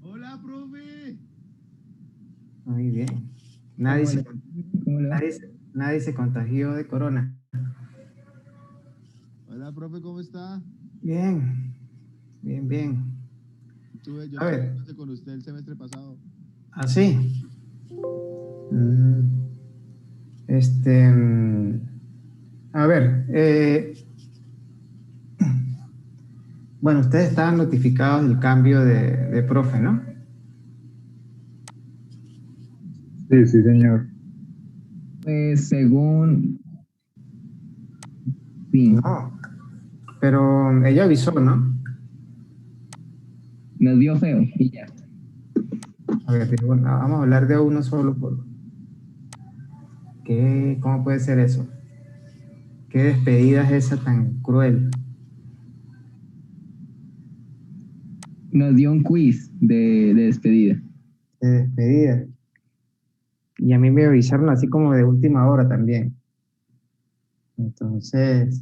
Hola, profe. Muy bien. Nadie ¿Cómo se, le, cómo le va? nadie se contagió de corona. Hola, profe, ¿cómo está? Bien, bien, bien. Yo A tuve ver, clase con usted el semestre pasado. así. Mm, este, mm, a ver, bueno, ustedes estaban notificados del cambio de profe, ¿no? Sí, sí, señor. Pues según, sí, No, pero ella avisó, ¿no? nos vio feo y ya. A ver, vamos a hablar de uno solo ¿cómo puede ser eso? ¿Qué despedida es esa tan cruel? Nos dio un quiz de despedida. De despedida. Y a mí me avisaron así como de última hora también. Entonces,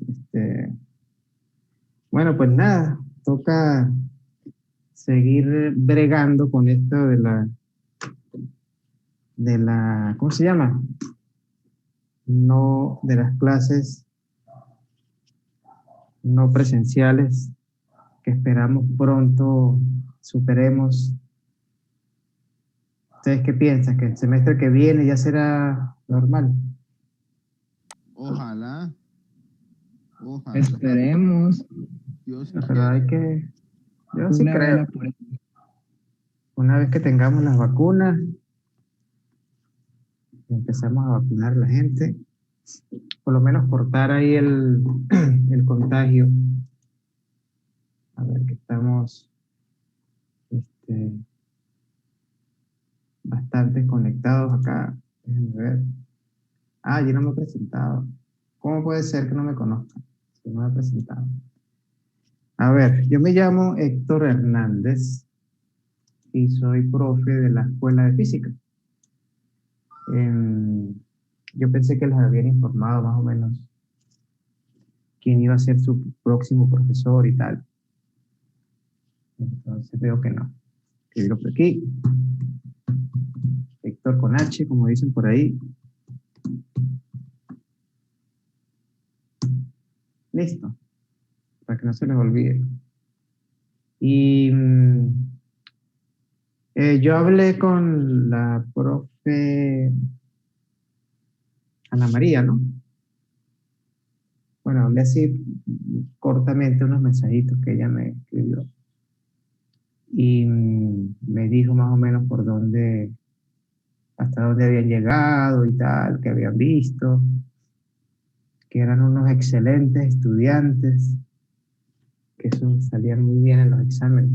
bueno, pues nada, toca seguir bregando con esto ¿cómo se llama? No, de las clases no presenciales que esperamos pronto superemos. ¿Ustedes qué piensan? ¿Que el semestre que viene ya será normal? Ojalá, ojalá, Esperemos Dios Pero quiera. yo sí una creo, vela por ahí. una vez que tengamos las vacunas, empezamos a vacunar a la gente, por lo menos cortar ahí el contagio. A ver, que estamos este, bastante conectados acá. Déjenme ver. Ah, yo no me he presentado. ¿Cómo puede ser que no me conozcan si no me he presentado? A ver, yo me llamo Héctor Hernández y soy profe de la Escuela de Física. Em, yo pensé que les habían informado más o menos quién iba a ser su próximo profesor y tal. Entonces veo que no. Escribirlo por aquí. Héctor con H, como dicen por ahí. Listo, para que no se les olvide. Y yo hablé con la profe Ana María, ¿no? Bueno, hablé así cortamente unos mensajitos que ella me escribió. Y me dijo más o menos por dónde, hasta dónde habían llegado y tal, que habían visto, que eran unos excelentes estudiantes, que eso salían muy bien en los exámenes.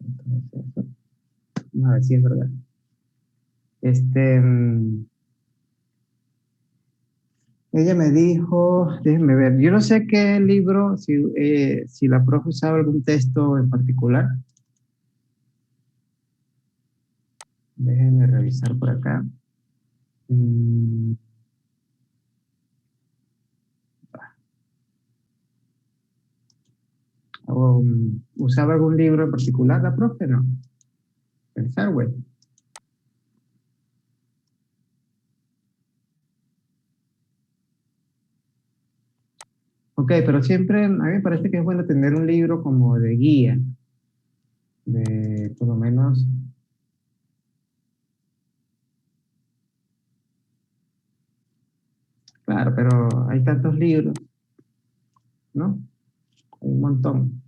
Entonces, vamos a ver si es verdad. Este, mm, Ella me dijo, déjenme ver, yo no sé qué libro, si la profe usaba algún texto en particular. Déjenme revisar por acá. Mm, ¿Usaba algún libro en particular la profe? No. Pensar, güey. Ok, pero siempre a mí me parece que es bueno tener un libro como de guía, de por lo menos, claro, pero hay tantos libros, ¿no? Hay un montón.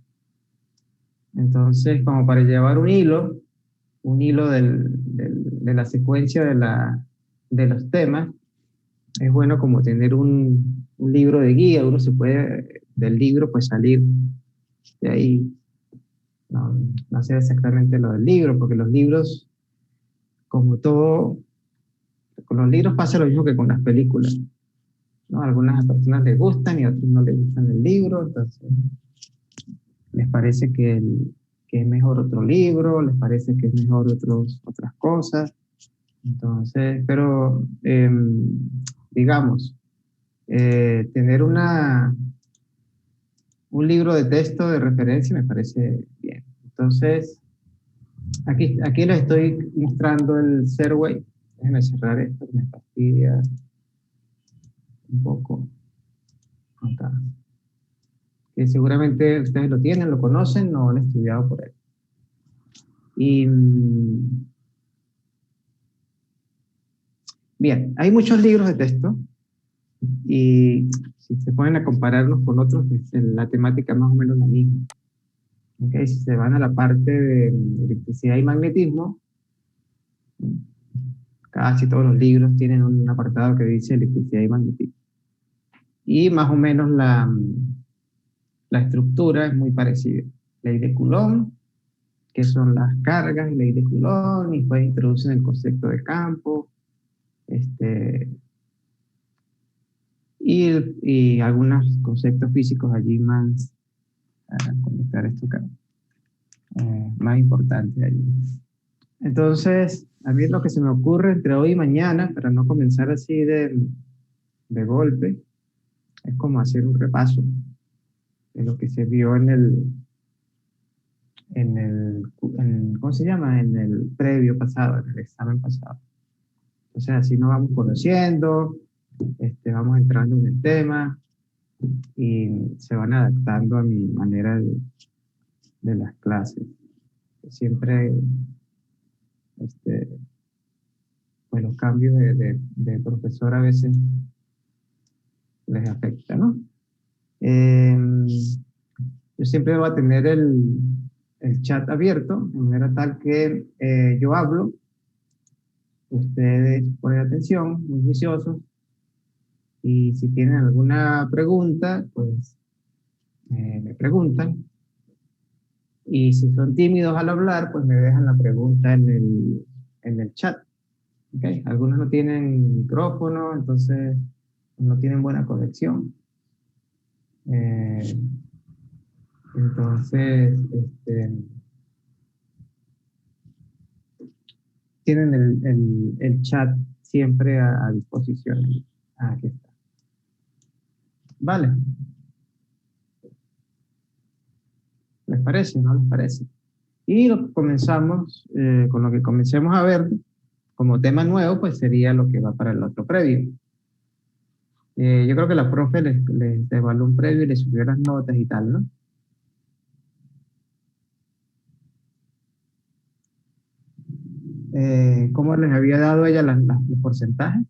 Entonces, como para llevar un hilo de la secuencia de los temas, es bueno como tener un libro de guía, uno se puede del libro pues salir de ahí, no sé exactamente lo del libro, porque los libros, como todo, con los libros pasa lo mismo que con las películas, ¿no? A algunas personas les gustan y a otros no les gustan el libro, entonces les parece que es mejor otro libro, les parece que es mejor otras cosas. Entonces, pero digamos, tener un libro de texto de referencia me parece bien. Entonces, aquí les estoy mostrando el Serway. Déjenme cerrar esto, que me fastidia un poco. Acá. Que seguramente ustedes lo tienen, lo conocen o han estudiado por él. Y bien, hay muchos libros de texto y si se ponen a compararnos con otros, pues la temática es más o menos la misma. ¿Okay? Si se van a la parte de electricidad y magnetismo, casi todos los libros tienen un apartado que dice electricidad y magnetismo. Y más o menos la estructura es muy parecida. Ley de Coulomb, que son las cargas, ley de Coulomb, y después introducen el concepto de campo, y algunos conceptos físicos allí más, conectar esto acá, más importantes allí. Entonces, a mí lo que se me ocurre entre hoy y mañana, para no comenzar así de golpe, es como hacer un repaso de lo que se vio ¿cómo se llama? En el previo pasado, en el examen pasado. Entonces, así nos vamos conociendo, vamos entrando en el tema y se van adaptando a mi manera de las clases. Siempre, pues los cambios de profesor a veces les afecta, ¿no? Yo siempre voy a tener el chat abierto, de manera tal que yo hablo, ustedes ponen atención, muy juiciosos, y si tienen alguna pregunta, pues me preguntan. Y si son tímidos al hablar, pues me dejan la pregunta en el chat. ¿Okay? Algunos no tienen micrófono, entonces no tienen buena conexión. Entonces, tienen el chat siempre a disposición. Aquí está. Vale. ¿Les parece? ¿No les parece? Y comenzamos, con lo que comencemos a ver como tema nuevo, pues sería lo que va para el otro previo. Yo creo que la profe les evaluó un previo y les subió las notas y tal, ¿no? ¿Cómo les había dado ella los porcentajes?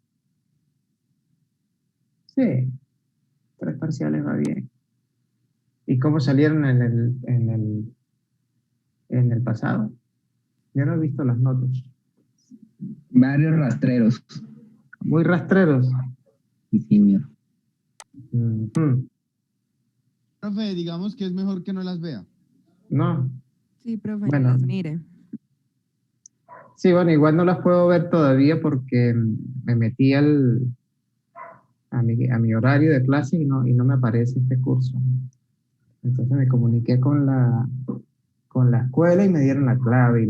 Sí, 3 parciales va bien. ¿Y cómo salieron en el pasado? Yo no he visto las notas. Varios rastreros. Muy rastreros. Y simio. Profe, digamos que es mejor que no las vea. No. Sí, profe, Bueno. las mire. Sí, bueno, igual no las puedo ver todavía porque me metí a mi horario de clase y no me aparece este curso. Entonces me comuniqué con la escuela y me dieron la clave y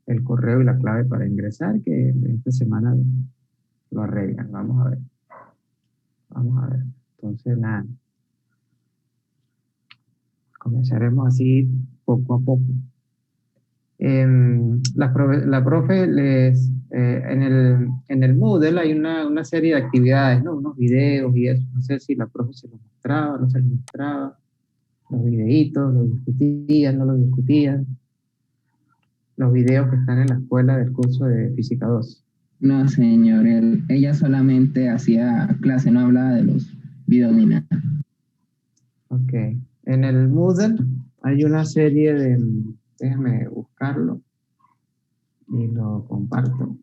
el correo y la clave para ingresar, que esta semana lo arreglan. Vamos a ver. Vamos a ver. Entonces, nada. Comenzaremos así poco a poco. La profe en el Moodle hay una serie de actividades, ¿no? Unos videos y eso. No sé si la profe se los mostraba, no se los mostraba. Los videitos, los discutían, no los discutían. Los videos que están en la escuela del curso de Física 2. No, señor, ella solamente hacía clase, no hablaba de los videos ni nada. Ok. En el Moodle hay una serie de... Déjame buscarlo y lo comparto.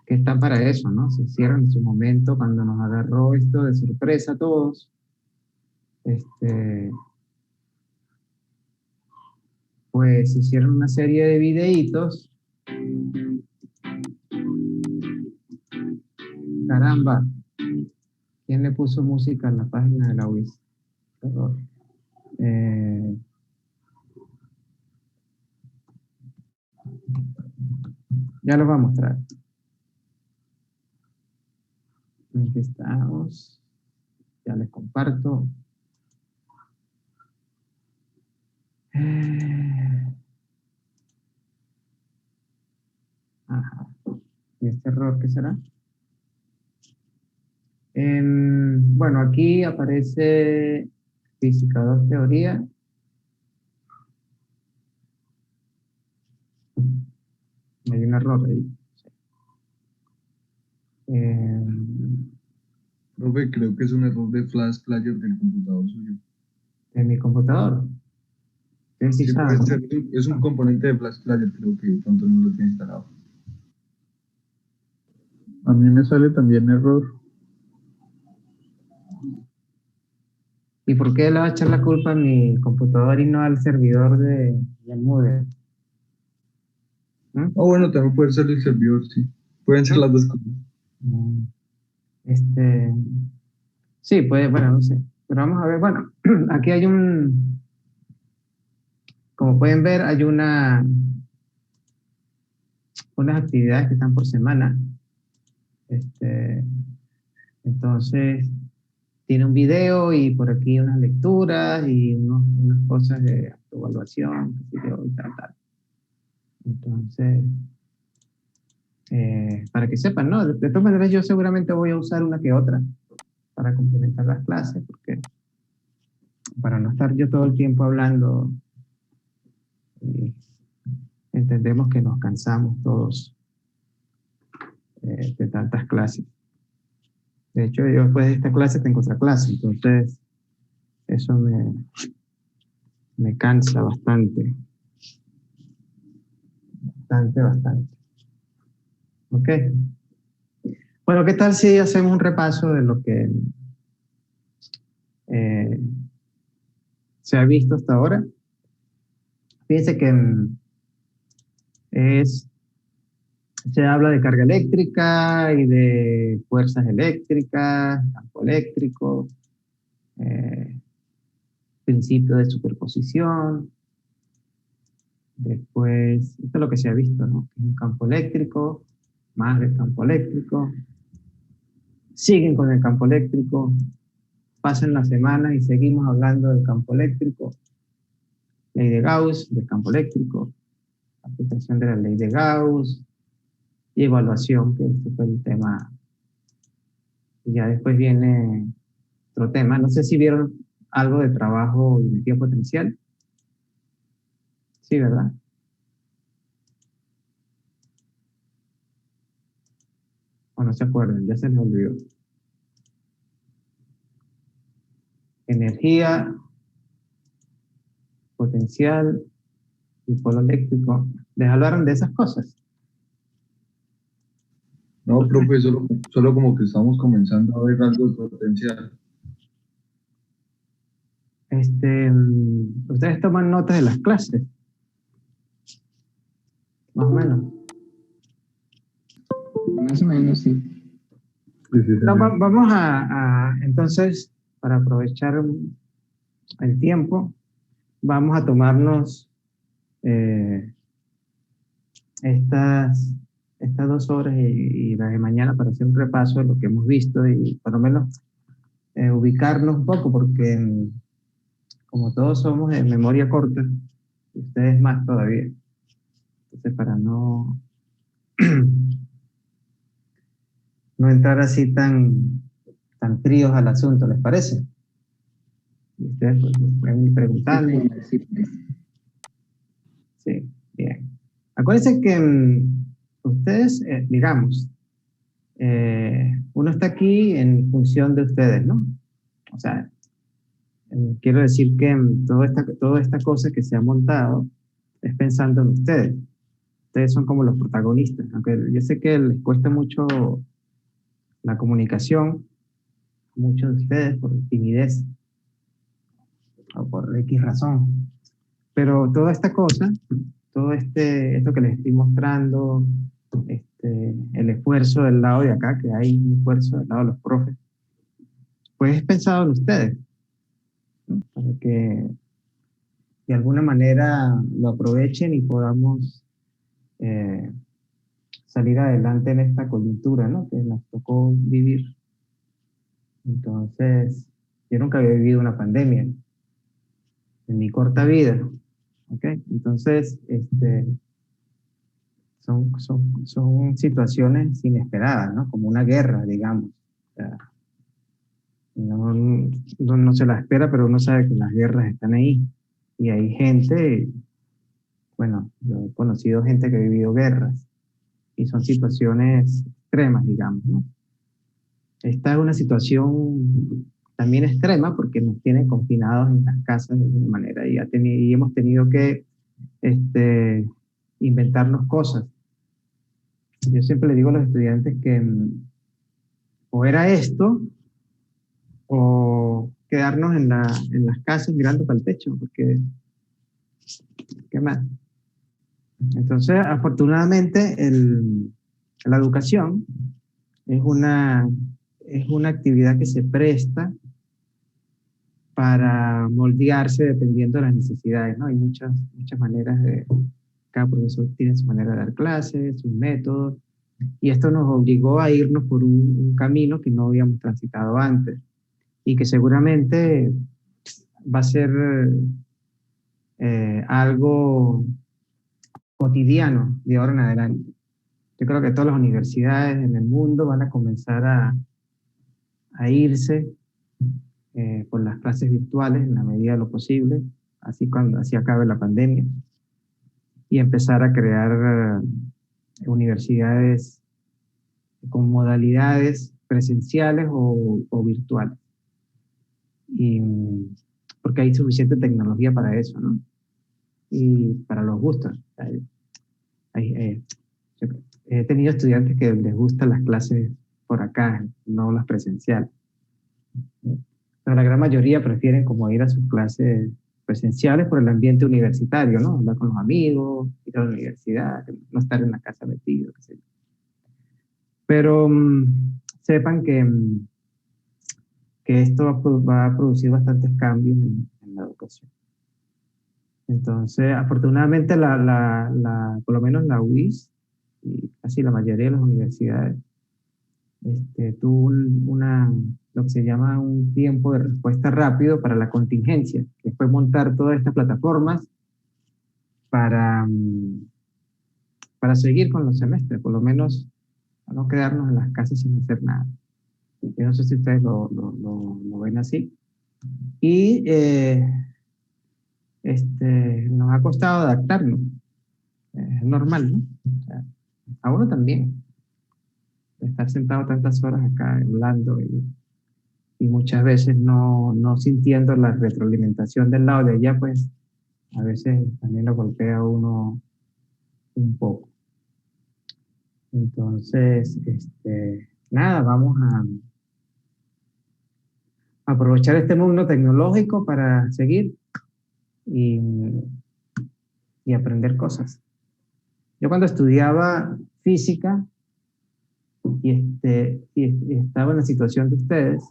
Que está para eso, ¿no? Se hicieron en su momento cuando nos agarró esto de sorpresa a todos. Pues hicieron una serie de videitos. Caramba, ¿quién le puso música en la página de la UIS? Perdón. Ya lo voy a mostrar. Aquí estamos. Ya les comparto. Ajá. ¿Y este error qué será? Bueno, aquí aparece física 2 teoría. Hay un error ahí. Profe, creo que es un error de Flash Player del computador suyo. En mi computador. Ustedes sí Sí, puede saben, ¿no? ser, es un componente de Flash Player, creo que de pronto no lo tiene instalado. A mí me sale también error. ¿Y por qué le va a echar la culpa a mi computador y no al servidor del Moodle? ¿Mm? Ah, bueno, también puede ser el servidor, sí. Pueden ser las dos cosas. Mm, Este, sí, pues, bueno, no sé. Pero vamos a ver, bueno, aquí hay como pueden ver, hay unas actividades que están por semana. Entonces, tiene un video y por aquí unas lecturas y unas cosas de autoevaluación, qué sé yo, y tal, tal. Entonces, para que sepan, ¿no? De todas maneras, yo seguramente voy a usar una que otra para complementar las clases, porque para no estar yo todo el tiempo hablando, y entendemos que nos cansamos todos de tantas clases. De hecho, yo después de esta clase tengo otra clase, entonces eso me cansa bastante, bastante, bastante. ¿Ok? Bueno, ¿qué tal si hacemos un repaso de lo que eh, se ha visto hasta ahora? Fíjense que se habla de carga eléctrica y de fuerzas eléctricas, campo eléctrico, eh, principio de superposición. Después, esto es lo que se ha visto, ¿no? Un campo eléctrico, más del campo eléctrico. Siguen con el campo eléctrico, pasan las semanas y seguimos hablando del campo eléctrico. Ley de Gauss, del campo eléctrico, aplicación de la ley de Gauss y evaluación, que este fue el tema. Y ya después viene otro tema. No sé si vieron algo de trabajo y energía potencial. Sí, ¿verdad? O no se acuerdan, ya se les olvidó. Energía, potencial y polo eléctrico. ¿Les hablaron de esas cosas? No, profe, solo como que estamos comenzando a ver algo de potencial. Ustedes toman notas de las clases, más o menos. Más o menos, sí. Sí, sí, No, señor. vamos entonces, para aprovechar el tiempo, vamos a tomarnos eh, estas 2 horas y las de mañana para hacer un repaso de lo que hemos visto y por lo menos ubicarnos un poco, porque como todos somos de memoria corta, y ustedes más todavía, entonces para no entrar así tan fríos al asunto, ¿les parece? Y ustedes pues, pueden ir Sí, preguntando. señor, sí, pues. Sí, bien. Acuérdense que ustedes, digamos, uno está aquí en función de ustedes, ¿no? O sea, quiero decir que toda esta cosa que se ha montado es pensando en ustedes. Ustedes son como los protagonistas, aunque yo sé que les cuesta mucho la comunicación, muchos de ustedes por timidez o por X razón. Pero toda esta cosa, esto que les estoy mostrando, el esfuerzo del lado de acá, que hay un esfuerzo del lado de los profes, pues es pensado en ustedes, ¿no? Para que de alguna manera lo aprovechen y podamos eh, salir adelante en esta coyuntura, ¿no? Que nos tocó vivir. Entonces, Yo nunca había vivido una pandemia en mi corta vida. ¿Ok? Entonces, son situaciones inesperadas, ¿no? Como una guerra, digamos. O sea, no se la espera, pero uno sabe que las guerras están ahí. Y hay gente, bueno, yo he conocido gente que ha vivido guerras y son situaciones extremas, digamos, ¿no? Esta es una situación también extrema porque nos tiene confinados en las casas de alguna manera y hemos tenido que inventarnos cosas. Yo siempre le digo a los estudiantes que o era esto o quedarnos en las casas mirando para el techo, porque ¿qué más? Entonces, afortunadamente, la educación es una actividad que se presta para moldearse dependiendo de las necesidades, ¿no? Hay muchas maneras cada profesor tiene su manera de dar clases, sus métodos, y esto nos obligó a irnos por un camino que no habíamos transitado antes, y que seguramente va a ser algo cotidiano de ahora en adelante. Yo creo que todas las universidades en el mundo van a comenzar a irse por las clases virtuales en la medida de lo posible, así acabe la pandemia, y empezar a crear universidades con modalidades presenciales o virtuales. Porque hay suficiente tecnología para eso, ¿no? Y para los gustos. Yo he tenido estudiantes que les gustan las clases por acá, no las presenciales. Pero la gran mayoría prefieren como ir a sus clases presenciales por el ambiente universitario, ¿no? Hablar con los amigos, ir a la universidad, no estar en la casa metido, qué sé yo. Pero sepan que esto va a producir bastantes cambios en la educación. Entonces, afortunadamente, por lo menos la UIS y casi la mayoría de las universidades tuvo lo que se llama un tiempo de respuesta rápido para la contingencia, que fue montar todas estas plataformas para seguir con los semestres, por lo menos a no quedarnos en las casas sin hacer nada. Yo no sé si ustedes lo ven así. Y nos ha costado adaptarnos. Es normal, ¿no? O sea, a uno también. Estar sentado tantas horas acá hablando y muchas veces no sintiendo la retroalimentación del lado de allá, pues a veces también lo golpea a uno un poco. Entonces, nada, vamos a aprovechar este mundo tecnológico para seguir y aprender cosas. Yo cuando estudiaba física y estaba en la situación de ustedes,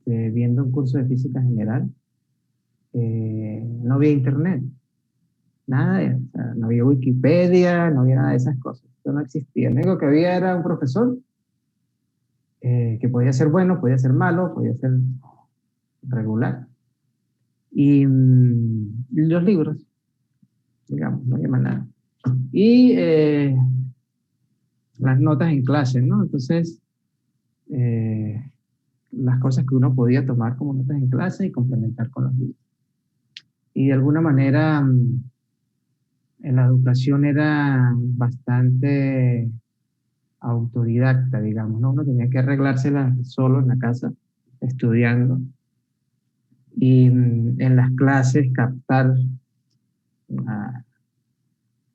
viendo un curso de física general, no había internet, nada, o sea, no había Wikipedia, no había nada de esas cosas, eso no existía. Lo único que había era un profesor que podía ser bueno, podía ser malo, podía ser regular. Y los libros, digamos, no había más nada. Y las notas en clase, ¿no? Entonces, las cosas que uno podía tomar como notas en clase y complementar con los libros. Y de alguna manera, en la educación era bastante autodidacta, digamos, ¿no? Uno tenía que arreglársela solo en la casa, estudiando. Y en las clases captar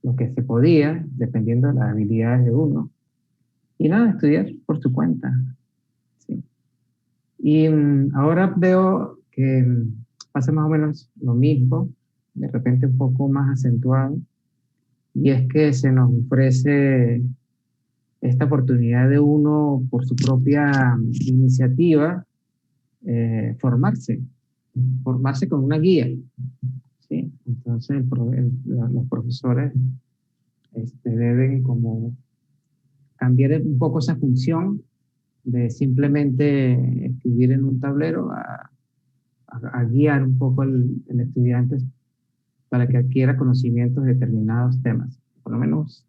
lo que se podía, dependiendo de las habilidades de uno. Y nada, estudiar por su cuenta. ¿Sí? Y ahora veo que pasa más o menos lo mismo, de repente un poco más acentuado, y es que se nos ofrece esta oportunidad de uno, por su propia iniciativa, formarse con una guía. ¿Sí? Entonces los profesores deben como cambiar un poco esa función de simplemente escribir en un tablero a guiar un poco el estudiante para que adquiera conocimientos de determinados temas, por lo menos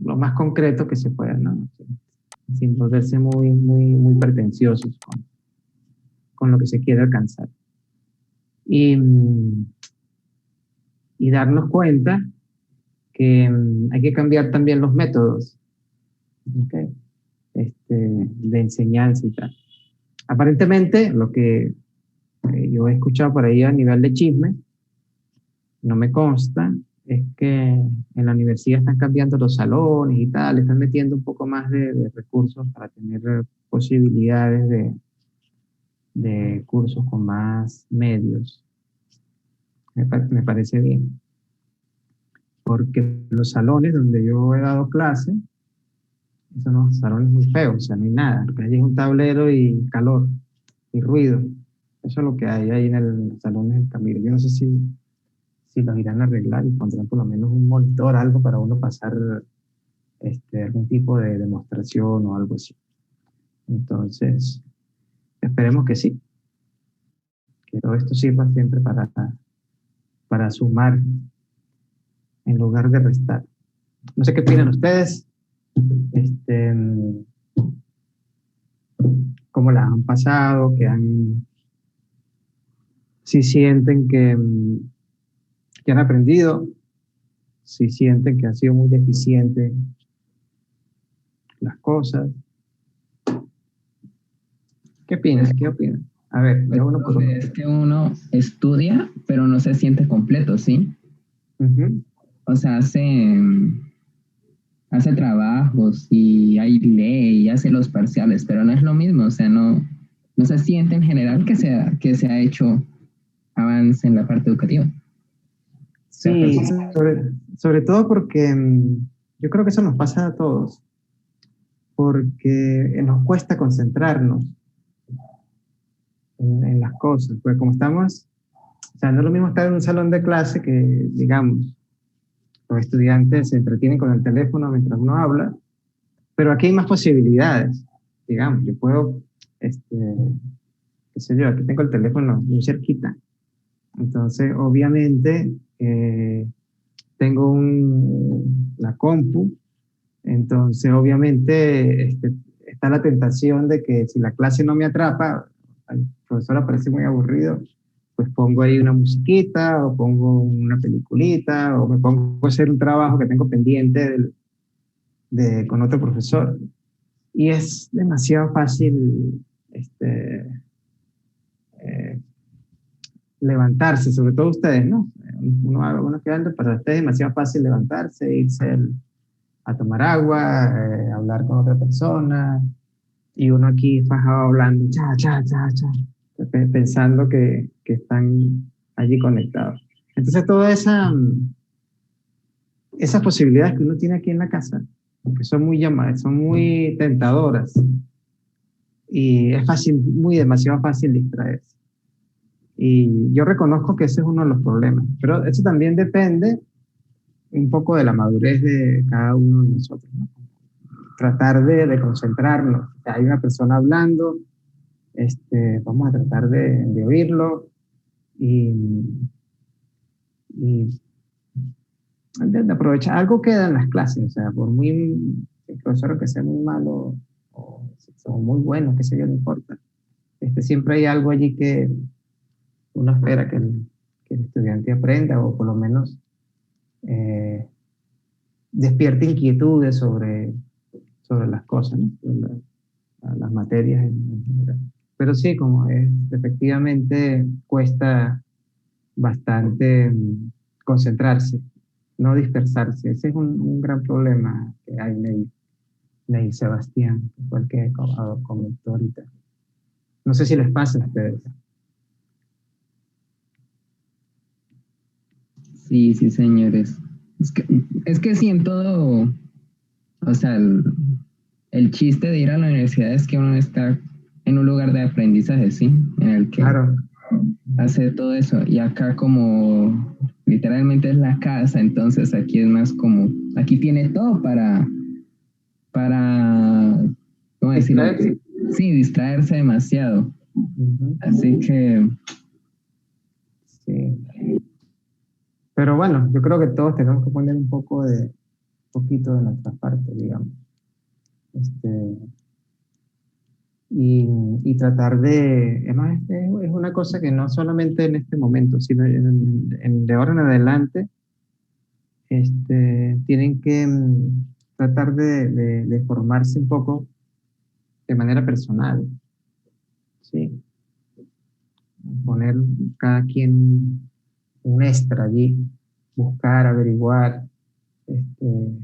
lo más concreto que se pueda, ¿no? Sin volverse muy pretenciosos con lo que se quiere alcanzar. Y darnos cuenta que hay que cambiar también los métodos, ¿okay? De enseñanza y tal. Aparentemente, lo que yo he escuchado por ahí a nivel de chisme, no me consta, es que en la universidad están cambiando los salones y tal, están metiendo un poco más de recursos para tener posibilidades de cursos con más medios. Me parece bien. Porque los salones donde yo he dado clase, son unos salones muy feos, o sea, no hay nada. Lo que hay es un tablero y calor y ruido. Eso es lo que hay ahí en el salón del Camilo. Yo no sé si los irán a arreglar y pondrán por lo menos un monitor, algo para uno pasar algún tipo de demostración o algo así. Entonces, esperemos que sí. Que todo esto sirva siempre para sumar en lugar de restar. No sé qué opinan ustedes. ¿Cómo la han pasado? Si sienten que han aprendido, si sienten que han sido muy deficientes las cosas. ¿Qué opinan? ¿Qué opinan? A ver, Pues, uno por uno. es que uno estudia, pero no se siente completo, ¿sí? O sea, hace trabajos y ahí lee y hace los parciales, pero no es lo mismo, o sea, no se siente en general que se ha hecho avance en la parte educativa. Sí, sobre todo porque yo creo que eso nos pasa a todos, porque nos cuesta concentrarnos en las cosas, porque como estamos, o sea, no es lo mismo estar en un salón de clase que, digamos, los estudiantes se entretienen con el teléfono mientras uno habla, pero aquí hay más posibilidades, digamos, yo puedo, qué sé yo, aquí tengo el teléfono muy cerquita, entonces obviamente tengo la compu, entonces obviamente está la tentación de que si la clase no me atrapa, al profesor parece muy aburrido, pues pongo ahí una musiquita o pongo una peliculita o me pongo a hacer un trabajo que tengo pendiente con otro profesor. Y es demasiado fácil levantarse, sobre todo ustedes, ¿no? Uno que anda, pero ustedes es demasiado fácil levantarse, irse a tomar agua, hablar con otra persona, y uno aquí fajado hablando, pensando que están allí conectados. Entonces todas esas posibilidades que uno tiene aquí en la casa, que son muy llamadas, son muy tentadoras, y es demasiado fácil distraerse. Y yo reconozco que ese es uno de los problemas, pero eso también depende un poco de la madurez de cada uno de nosotros, ¿no? Tratar de concentrarnos. O sea, hay una persona hablando, vamos a tratar de oírlo y de aprovechar. Algo queda en las clases, o sea, por muy el profesor que sea muy malo o muy bueno, qué sé yo, no importa. Siempre hay algo allí que uno espera que el estudiante aprenda o por lo menos despierte inquietudes sobre las cosas, ¿no? Sobre las materias en general. Pero sí, como efectivamente cuesta bastante concentrarse, no dispersarse. Ese es un gran problema que hay Neil Sebastián, que fue el que comentó ahorita. No sé si les pasa a ustedes. Sí, señores. Es que sí, en todo, o sea, el chiste de ir a la universidad es que uno está en un lugar de aprendizaje, ¿sí? En el que Claro. hace todo eso. Y acá como literalmente es la casa, entonces aquí es más como, aquí tiene todo para ¿cómo decirlo? Distraerse. Sí, distraerse demasiado. Ujú, Así que, sí. Pero bueno, yo creo que todos tenemos que poner un poquito de nuestra parte, digamos. Este, y tratar de, además, es una cosa que no solamente en este momento, sino de ahora en adelante, tienen que tratar de formarse un poco de manera personal, ¿sí? Poner cada quien un extra allí, buscar, averiguar, este,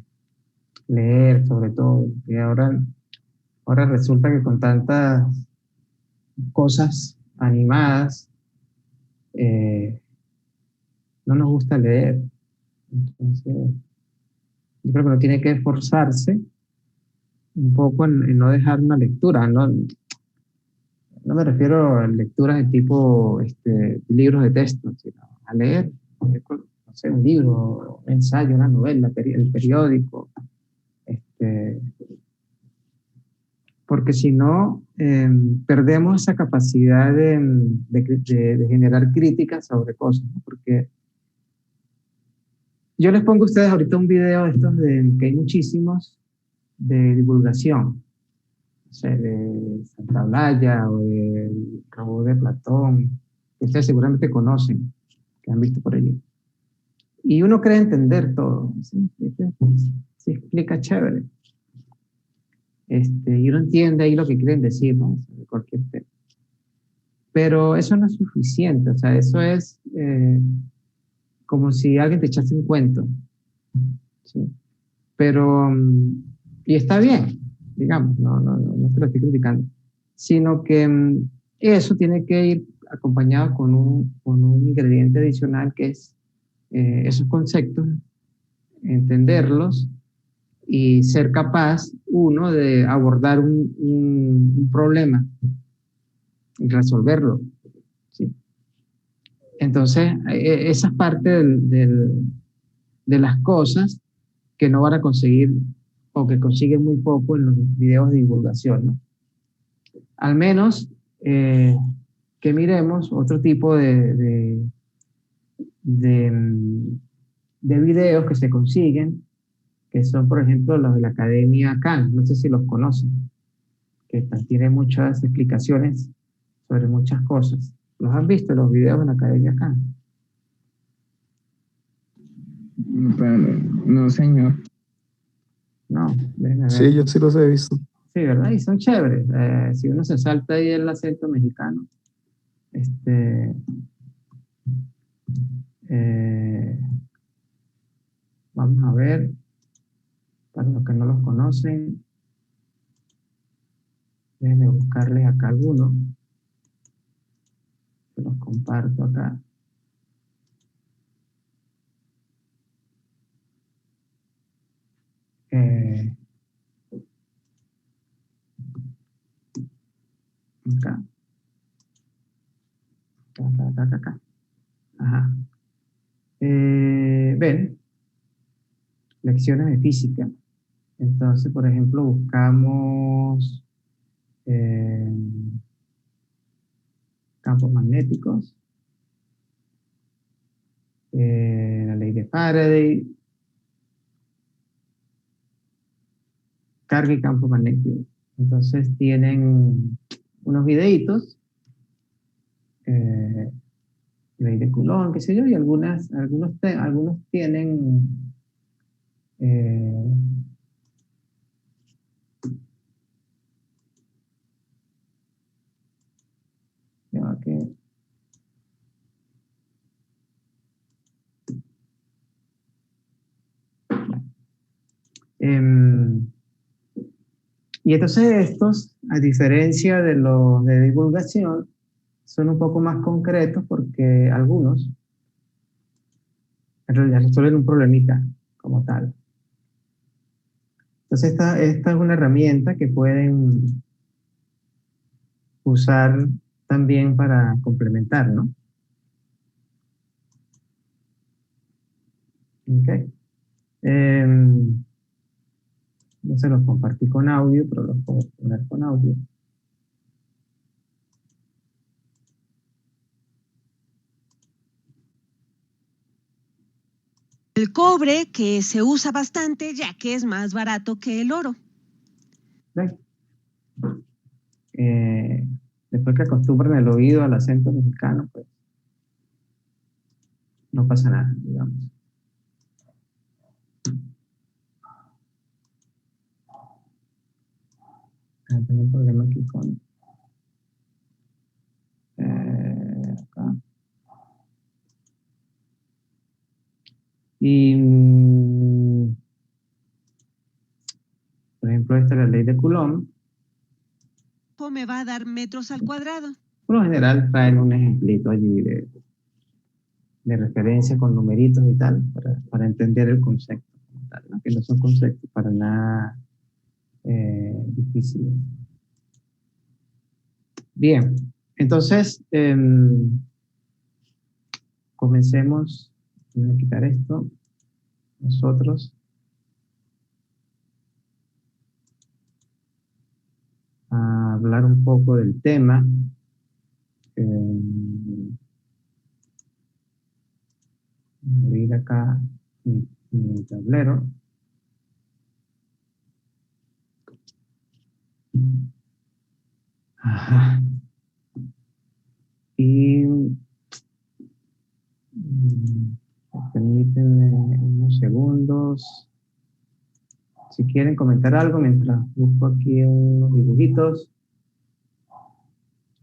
leer sobre todo, que ahora resulta que con tantas cosas animadas, eh, no nos gusta leer. Entonces, yo creo que uno tiene que esforzarse un poco en no dejar una lectura. No me refiero a lecturas de tipo libros de texto, sino a leer, no sé, un libro, un ensayo, una novela, el periódico, este, porque si no, perdemos esa capacidad de generar críticas sobre cosas, ¿no? Porque yo les pongo a ustedes ahorita un video de estos que hay muchísimos de divulgación, no sé, de Santa Blaya o de Raúl de Platón, que ustedes seguramente conocen, que han visto por allí. Y uno cree entender todo, ¿sí? Se explica chévere. Y uno entiende ahí lo que quieren decir, ¿no? Sobre cualquier tema. Pero eso no es suficiente, o sea, eso es como si alguien te echase un cuento, ¿sí? Pero, y está bien, digamos, no te lo estoy criticando, sino que eso tiene que ir acompañado con un ingrediente adicional que es esos conceptos, entenderlos y ser capaz, uno, de abordar un problema y resolverlo, ¿sí? Entonces, esa es parte de las cosas que no van a conseguir o que consiguen muy poco en los videos de divulgación, ¿no? Al menos que miremos otro tipo de, mm, de videos que se consiguen, que son, por ejemplo, los de la Academia Khan, no sé si los conocen, que tienen muchas explicaciones sobre muchas cosas. ¿Los han visto los videos de la Academia Khan? pero, no, señor. No, déjenme ver. Sí, yo sí los he visto. Sí, ¿verdad? Y son chéveres. Si uno se salta ahí el acento mexicano, este, eh, vamos a ver, para los que no los conocen, déjenme buscarles acá algunos, que los comparto acá. Eh, acá, acá. Ajá. Ven, lecciones de física. Entonces, por ejemplo, buscamos eh, campos magnéticos, la ley de Faraday, carga y campo magnético. Entonces tienen unos videitos, eh, ley de Coulomb, qué sé yo, y algunos tienen eh, ya va que, em, y entonces estos, a diferencia de los de divulgación, son un poco más concretos porque algunos en realidad resuelven un problemita como tal. Entonces esta es una herramienta que pueden usar también para complementar, ¿no? Okay. No se los compartí con audio, pero los puedo poner con audio. El cobre, que se usa bastante ya que es más barato que el oro. ¿Ven? Después que acostumbran el oído al acento mexicano, pues no pasa nada, digamos. Tengo un problema aquí con... acá. Y, por ejemplo, esta es la ley de Coulomb. Me va a dar metros al cuadrado. Por lo general traen un ejemplito allí de referencia con numeritos y tal, para entender el concepto, tal, ¿no? Que no son conceptos para nada difíciles. Bien, entonces comencemos. Voy a quitar esto. Nosotros a hablar un poco del tema. Abrir acá mi tablero. Ajá. Y permítanme unos segundos. Si quieren comentar algo mientras busco aquí unos dibujitos.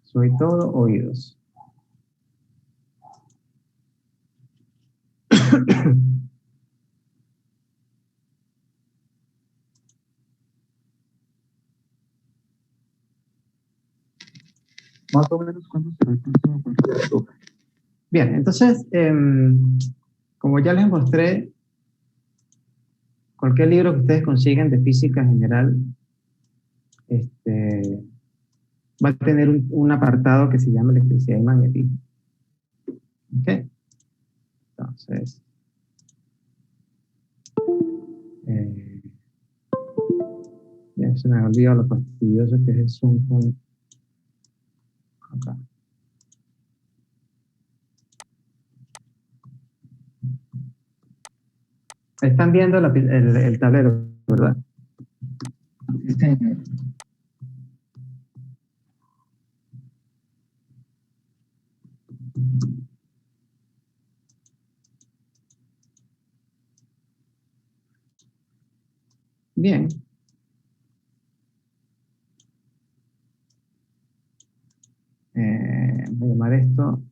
Soy todo oídos. Más o menos, ¿cuándo será el próximo curso? Bien, entonces, como ya les mostré, cualquier libro que ustedes consigan de física general, va a tener un apartado que se llama electricidad y magnetismo. ¿Ok? Entonces, ya se me ha olvidado lo fastidioso que es el Zoom con acá. Están viendo el tablero, ¿verdad? Sí, señor. Bien. Voy a llamar esto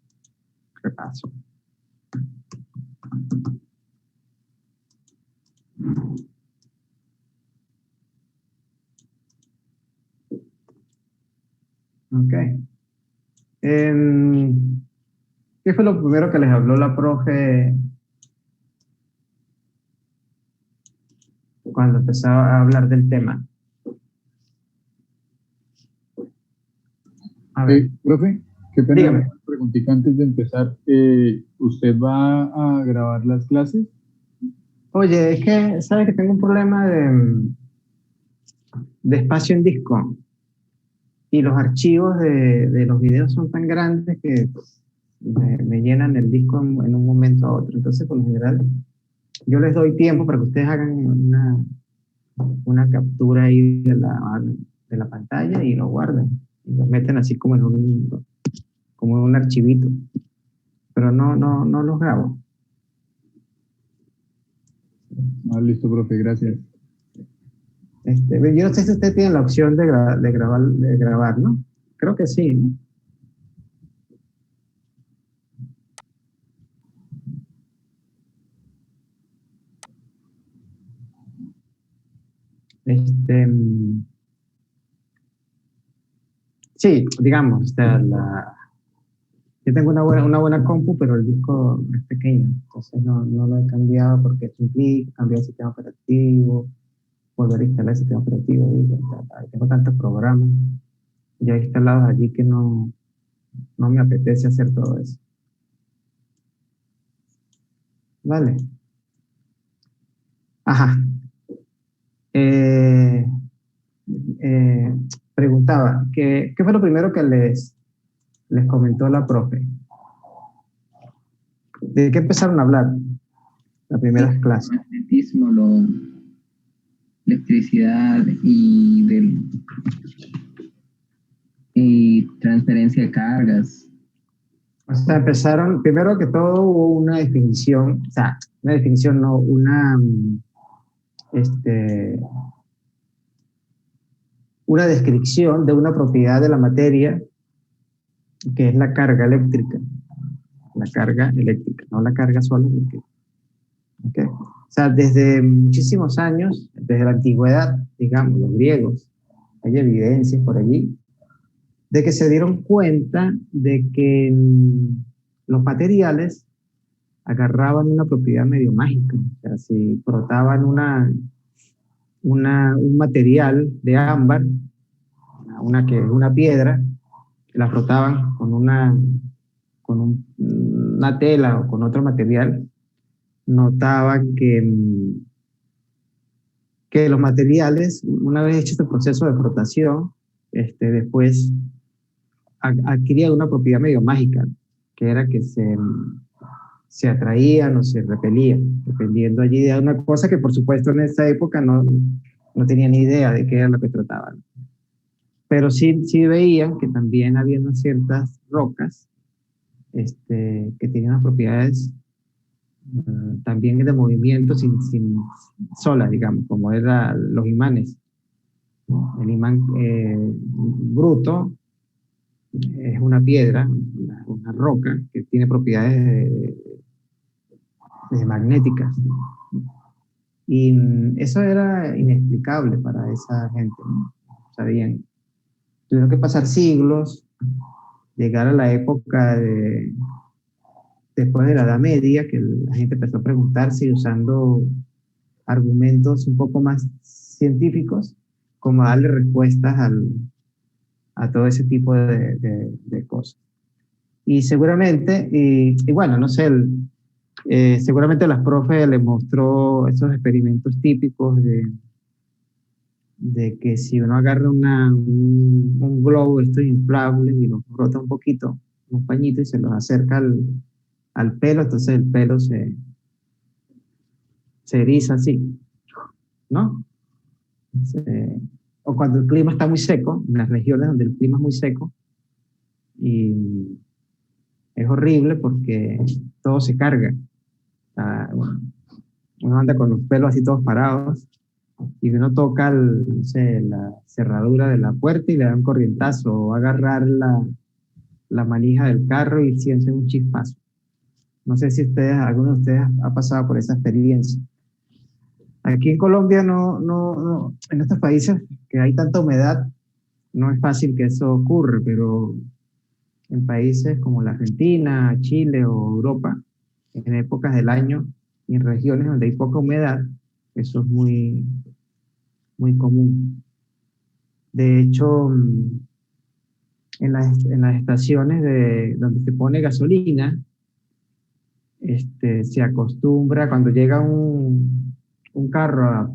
repaso. Ok. ¿Qué fue lo primero que les habló la profe cuando empezaba a hablar del tema? A ver. Profe, qué pena, Dígame. una preguntita antes de empezar. ¿Usted va a grabar las clases? Oye, es que, ¿sabes que tengo un problema de espacio en disco? Y los archivos de los videos son tan grandes que me llenan el disco en un momento a otro. Entonces, por lo general, yo les doy tiempo para que ustedes hagan una captura ahí de la pantalla y lo guarden. Y lo meten así como en un archivito. Pero no los grabo. Ah, listo, profe, gracias. Yo no sé si usted tiene la opción de grabar, ¿no? Creo que sí, ¿no? Sí, digamos, yo tengo una buena compu, pero el disco es pequeño, entonces no lo he cambiado porque es un clic, cambiar el sistema operativo, volver a instalar el sistema operativo, tengo tantos programas ya instalados allí que no me apetece hacer todo eso. Vale. Ajá. Preguntaba, ¿qué fue lo primero que les comentó la profe? ¿De qué empezaron a hablar? las primeras clases. Magnetismo, electricidad y transferencia de cargas. O sea, empezaron, primero que todo hubo una definición, o sea, una definición no, una descripción de una propiedad de la materia que es la carga eléctrica. La carga eléctrica, no la carga sola. ¿Okay? O sea, desde muchísimos años, desde la antigüedad, digamos, los griegos, hay evidencias por allí, de que se dieron cuenta de que los materiales agarraban una propiedad medio mágica. O sea, si frotaban un material de ámbar, una piedra, la frotaban con una tela o con otro material, notaban que los materiales, una vez hecho este proceso de frotación, después adquirían una propiedad medio mágica, que era que se atraían o se repelían, dependiendo allí de una cosa que por supuesto en esa época no tenían ni idea de qué era lo que trataban. Pero sí veían que también había unas ciertas rocas que tenían las propiedades también de movimiento sin solas, digamos, como eran los imanes. El imán bruto es una piedra, una roca que tiene propiedades magnéticas. Y eso era inexplicable para esa gente, ¿no? Sabían. Tuvieron que pasar siglos, llegar a la época después de la Edad Media, que la gente empezó a preguntarse y usando argumentos un poco más científicos, como darle respuestas a todo ese tipo de cosas. Y seguramente, y bueno, no sé, seguramente a las profes les mostró esos experimentos típicos de que si uno agarra un globo, esto inflable, y lo frota un poquito, un pañito, y se los acerca al pelo, entonces el pelo se eriza así, ¿no? O cuando el clima está muy seco, en las regiones donde el clima es muy seco, y es horrible porque todo se carga. Bueno, uno anda con los pelos así todos parados, y uno toca no sé, la cerradura de la puerta y le da un corrientazo, o va a agarrar la manija del carro y siente un chispazo. No sé si alguno de ustedes ha pasado por esa experiencia. Aquí en Colombia en estos países que hay tanta humedad, no es fácil que eso ocurra, pero en países como la Argentina, Chile o Europa, en épocas del año y en regiones donde hay poca humedad, eso es muy, muy común. De hecho, en las estaciones donde se pone gasolina, se acostumbra, cuando llega un carro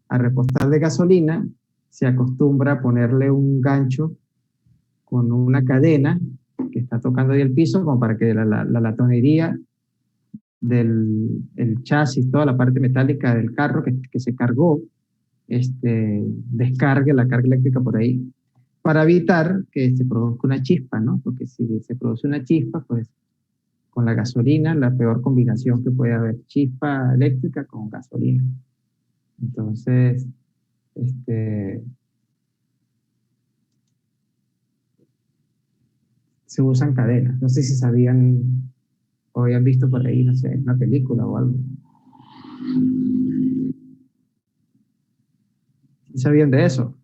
a repostar de gasolina, se acostumbra a ponerle un gancho con una cadena que está tocando ahí el piso, como para que la latonería el chasis, toda la parte metálica del carro que se cargó, descargue la carga eléctrica por ahí, para evitar que se produzca una chispa, ¿no? Porque si se produce una chispa, pues con la gasolina, la peor combinación que puede haber, chispa eléctrica con gasolina. Entonces, se usan cadenas. No sé si sabían o habían visto por ahí, no sé, una película o algo. ¿Sí sabían de eso?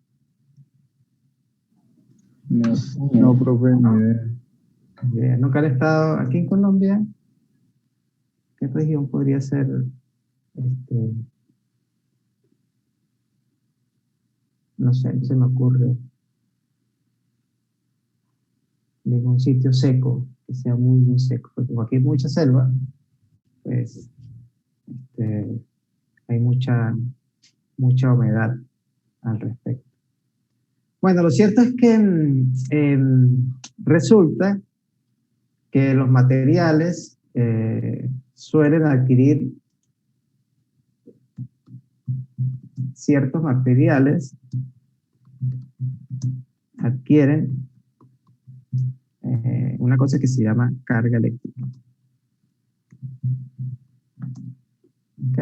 No, profe, ni idea. Nunca han estado aquí en Colombia. ¿Qué región podría ser? No sé, no se me ocurre. Ningún sitio seco, que sea muy, muy seco. Porque como aquí hay mucha selva, pues hay mucha humedad al respecto. Bueno, lo cierto es que resulta que los materiales suelen adquirir ciertos materiales, adquieren una cosa que se llama carga eléctrica. ¿Ok?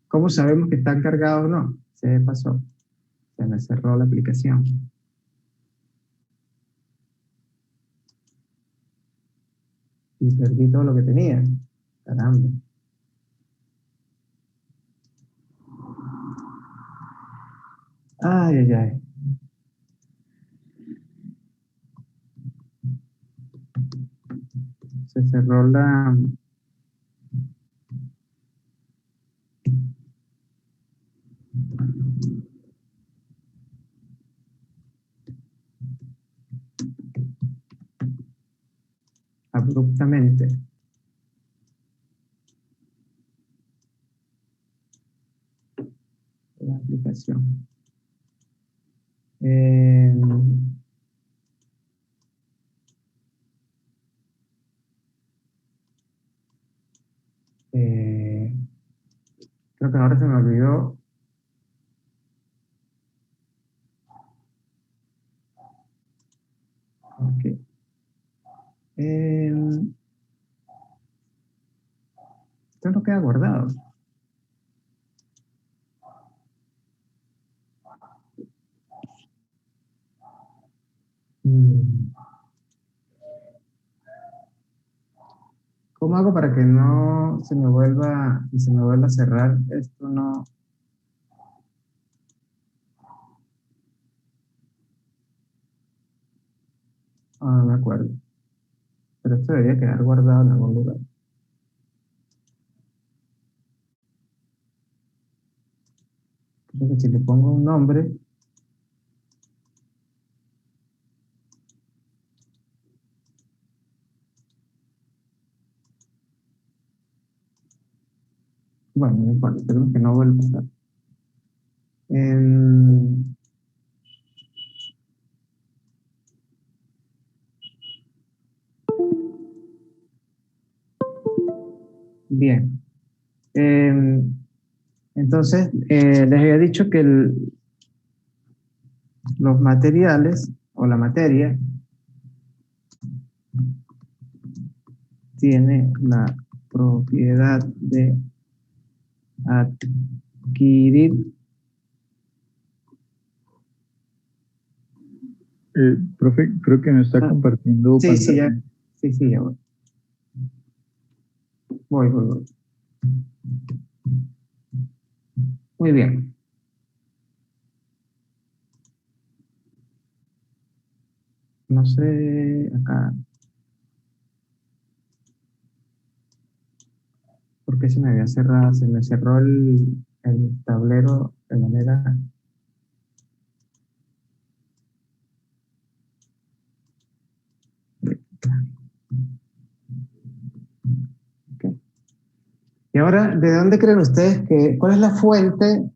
¿Cómo sabemos que están cargados o no? Se pasó. Se me cerró la aplicación. Y perdí todo lo que tenía. Caramba. Ay, ay, ay. Se cerró la... abruptamente. La aplicación. Creo que ahora se me olvidó. Ok. Esto no queda guardado. ¿Cómo hago para que no se me vuelva y se me vuelva a cerrar? Esto no. No me acuerdo. Pero esto debería quedar guardado en algún lugar. Creo que si le pongo un nombre. Bueno, no importa, esperemos que no vuelva a pasar. Bien. Entonces, les había dicho que los materiales o la materia tiene la propiedad de adquirir. Profe, creo que no está compartiendo Sí, sí, ya. pantalla. Sí, ya voy. Voy. Muy bien. No sé, acá. ¿Por qué se me había cerrado? Se me cerró el tablero de manera... Okay. Y ahora, ¿de dónde creen ustedes cuál es la fuente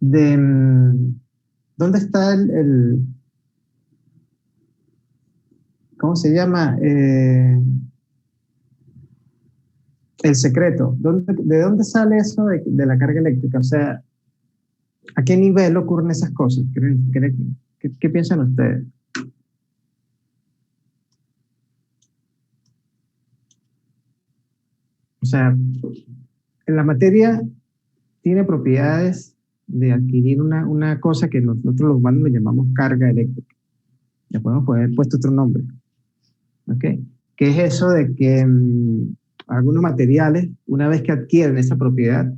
de... ¿dónde está ¿cómo se llama? El secreto. ¿De dónde sale eso de la carga eléctrica? O sea, ¿a qué nivel ocurren esas cosas? ¿Qué piensan ustedes? O sea, la materia tiene propiedades de adquirir una cosa que nosotros los humanos le llamamos carga eléctrica. Le podemos poner puesto otro nombre. ¿Ok? ¿Qué es eso de que algunos materiales, una vez que adquieren esa propiedad,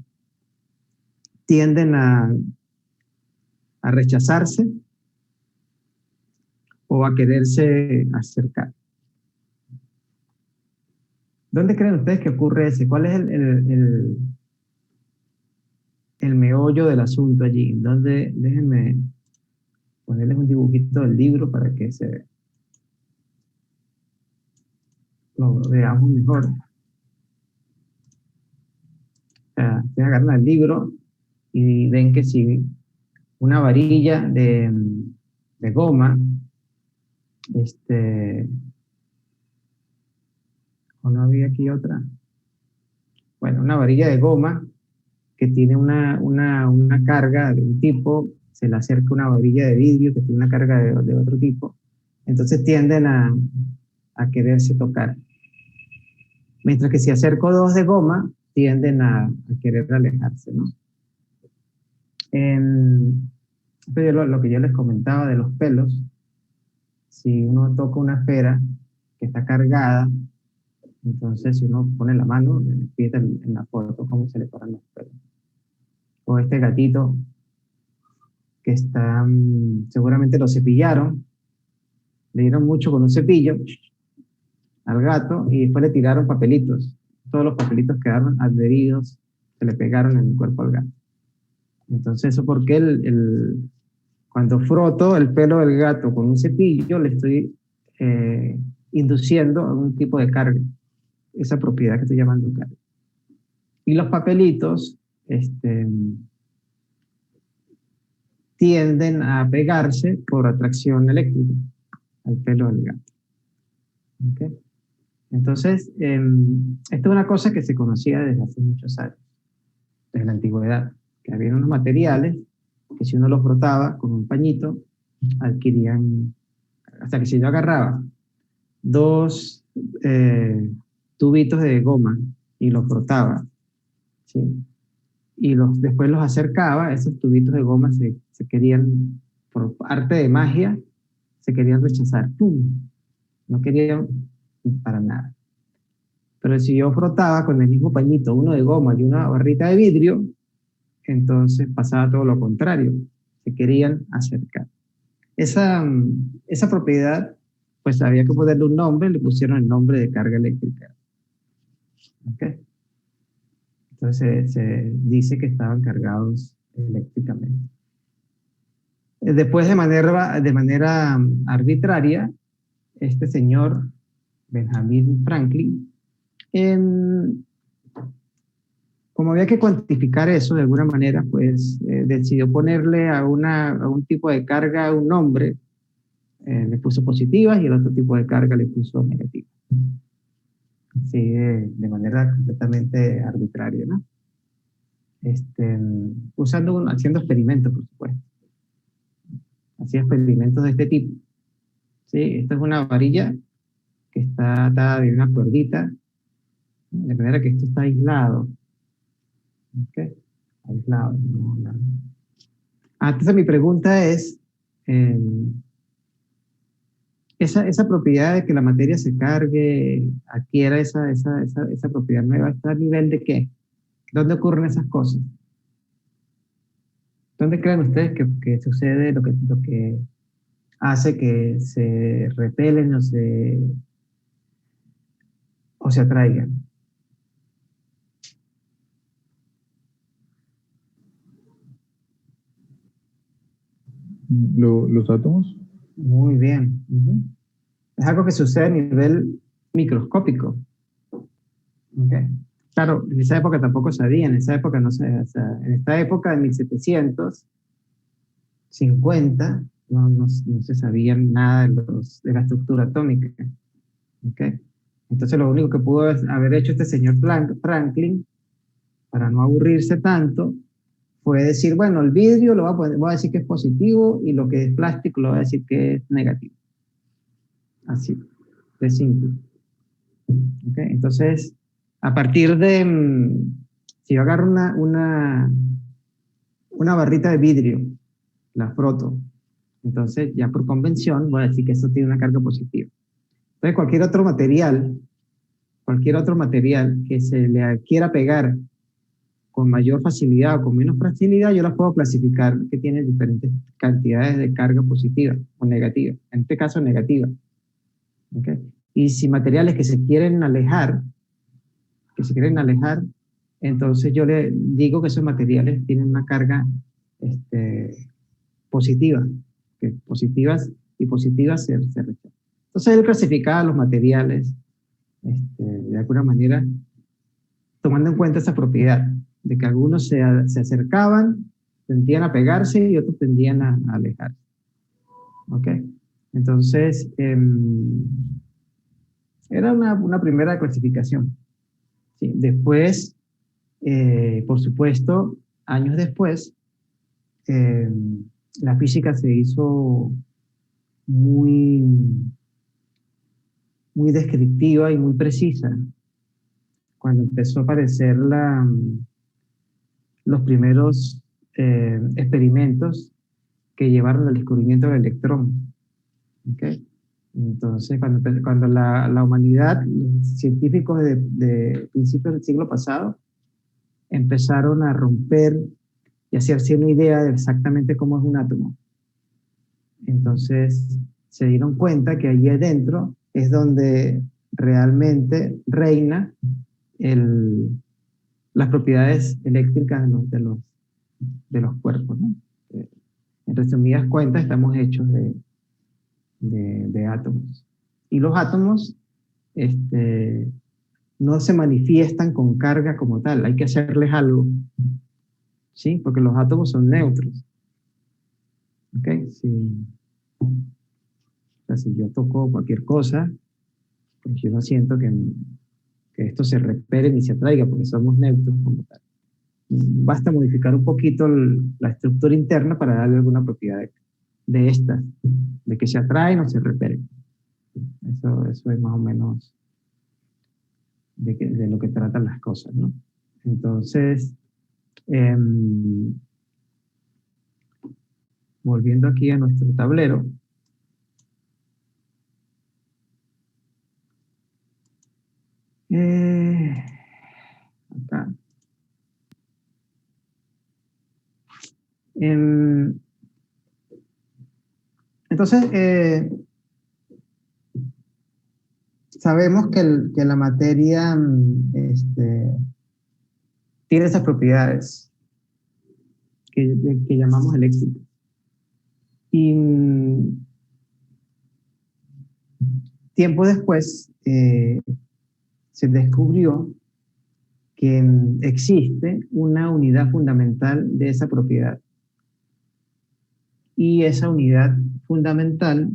tienden a rechazarse o a quererse acercar? ¿Dónde creen ustedes que ocurre ese? ¿Cuál es el meollo del asunto allí? ¿Dónde? Déjenme ponerles un dibujito del libro para que lo veamos mejor. O sea, ustedes agarran el libro y ven que si una varilla de goma ¿O no había aquí otra? Bueno, una varilla de goma que tiene una carga de un tipo, se le acerca una varilla de vidrio que tiene una carga de otro tipo, entonces tienden a quererse tocar. Mientras que si acerco dos de goma, tienden a querer alejarse, ¿no? Esto lo que yo les comentaba de los pelos, si uno toca una esfera que está cargada, entonces si uno pone la mano, fíjate en la foto cómo se le paran los pelos. O este gatito que está, seguramente lo cepillaron, le dieron mucho con un cepillo al gato y después le tiraron papelitos. Todos los papelitos quedaron adheridos, se le pegaron en el cuerpo al gato. Entonces eso porque cuando froto el pelo del gato con un cepillo, le estoy induciendo algún tipo de carga, esa propiedad que estoy llamando carga. Y los papelitos tienden a pegarse por atracción eléctrica al pelo del gato. ¿Okay? Entonces, esto es una cosa que se conocía desde hace muchos años, desde la antigüedad, que había unos materiales que si uno los frotaba con un pañito, adquirían, hasta que si yo agarraba dos tubitos de goma y los frotaba, ¿sí? Y después los acercaba, esos tubitos de goma se querían, por arte de magia, se querían rechazar. ¡Pum! No querían para nada. Pero si yo frotaba con el mismo pañito, uno de goma y una barrita de vidrio, entonces pasaba todo lo contrario, se querían acercar. Esa propiedad, pues había que ponerle un nombre, le pusieron el nombre de carga eléctrica. ¿Okay? Entonces se dice que estaban cargados eléctricamente. Después, de manera arbitraria, este señor, Benjamin Franklin, como había que cuantificar eso de alguna manera, pues decidió ponerle a un tipo de carga un nombre, le puso positivas y el otro tipo de carga le puso negativas. Así de manera completamente arbitraria, ¿no? Haciendo experimentos, por supuesto. Hacía experimentos de este tipo. ¿Sí? Esta es una varilla que está atada de una cuerdita, de manera que esto está aislado. ¿Okay? Aislado. No. Entonces mi pregunta es, esa propiedad de que la materia se cargue, adquiera esa propiedad nueva, ¿está a nivel de qué? ¿Dónde ocurren esas cosas? ¿Dónde creen ustedes que sucede lo que hace que se repelen o se atraigan? ¿Los átomos? Muy bien. Es algo que sucede a nivel microscópico. Okay. Claro, en esa época tampoco sabían, en esa época no se, o sea, en esta época de 1750 no se sabía nada de la estructura atómica. Okay. Entonces lo único que pudo haber hecho este señor Franklin, para no aburrirse tanto, fue decir, bueno, el vidrio voy a decir que es positivo y lo que es plástico lo voy a decir que es negativo. Así, de simple. Okay. Entonces, a partir de, si yo agarro una barrita de vidrio, la froto, entonces ya por convención voy a decir que eso tiene una carga positiva. Entonces cualquier otro material que se le quiera pegar con mayor facilidad o con menos facilidad, yo las puedo clasificar que tienen diferentes cantidades de carga positiva o negativa, en este caso negativa. ¿Okay? Y si materiales que se quieren alejar, entonces yo le digo que esos materiales tienen una carga positiva, que positivas se rechazan. Entonces él clasificaba los materiales de alguna manera tomando en cuenta esa propiedad de que algunos se acercaban, tendían a pegarse y otros tendían a alejarse. ¿Ok? Entonces, era una primera clasificación. ¿Sí? Después, por supuesto, años después, la física se hizo muy, muy descriptiva y muy precisa cuando empezó a aparecer los primeros experimentos que llevaron al descubrimiento del electrón. ¿Okay? Entonces, cuando la humanidad, los científicos de principios del siglo pasado, empezaron a romper y hacerse una idea de exactamente cómo es un átomo. Entonces, se dieron cuenta que allí adentro es donde realmente reina las propiedades eléctricas de los cuerpos, ¿no? En resumidas cuentas, estamos hechos de átomos. Y los átomos no se manifiestan con carga como tal, hay que hacerles algo, ¿sí? Porque los átomos son neutros. ¿Ok? O sea, si yo toco cualquier cosa, pues yo no siento que esto se repele ni se atraiga, porque somos neutros como tal. Basta modificar un poquito la estructura interna para darle alguna propiedad de estas, de que se atraen o se repelen. Eso es más o menos de lo que tratan las cosas, ¿no? Entonces, volviendo aquí a nuestro tablero, acá. Entonces, sabemos que la materia tiene esas propiedades que llamamos eléctricas. Y tiempo después se descubrió que existe una unidad fundamental de esa propiedad. Y esa unidad fundamental,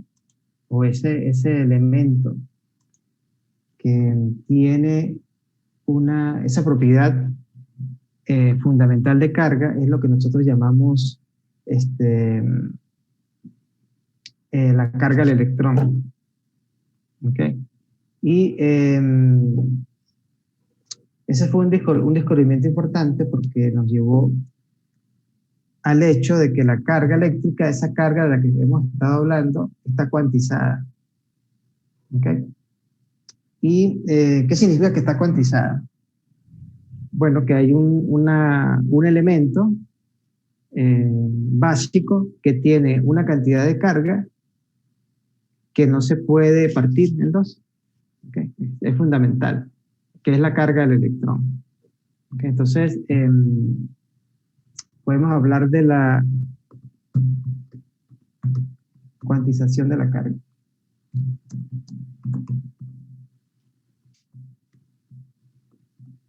o ese elemento que tiene esa propiedad fundamental de carga, es lo que nosotros llamamos la carga del electrón. ¿Okay? Y ese fue un descubrimiento importante porque nos llevó al hecho de que la carga eléctrica, esa carga de la que hemos estado hablando, está cuantizada. ¿Okay? ¿Y qué significa que está cuantizada? Bueno, que hay un elemento básico que tiene una cantidad de carga que no se puede partir en dos. ¿Okay? Es fundamental, que es la carga del electrón. ¿Okay? Entonces, podemos hablar de la cuantización de la carga.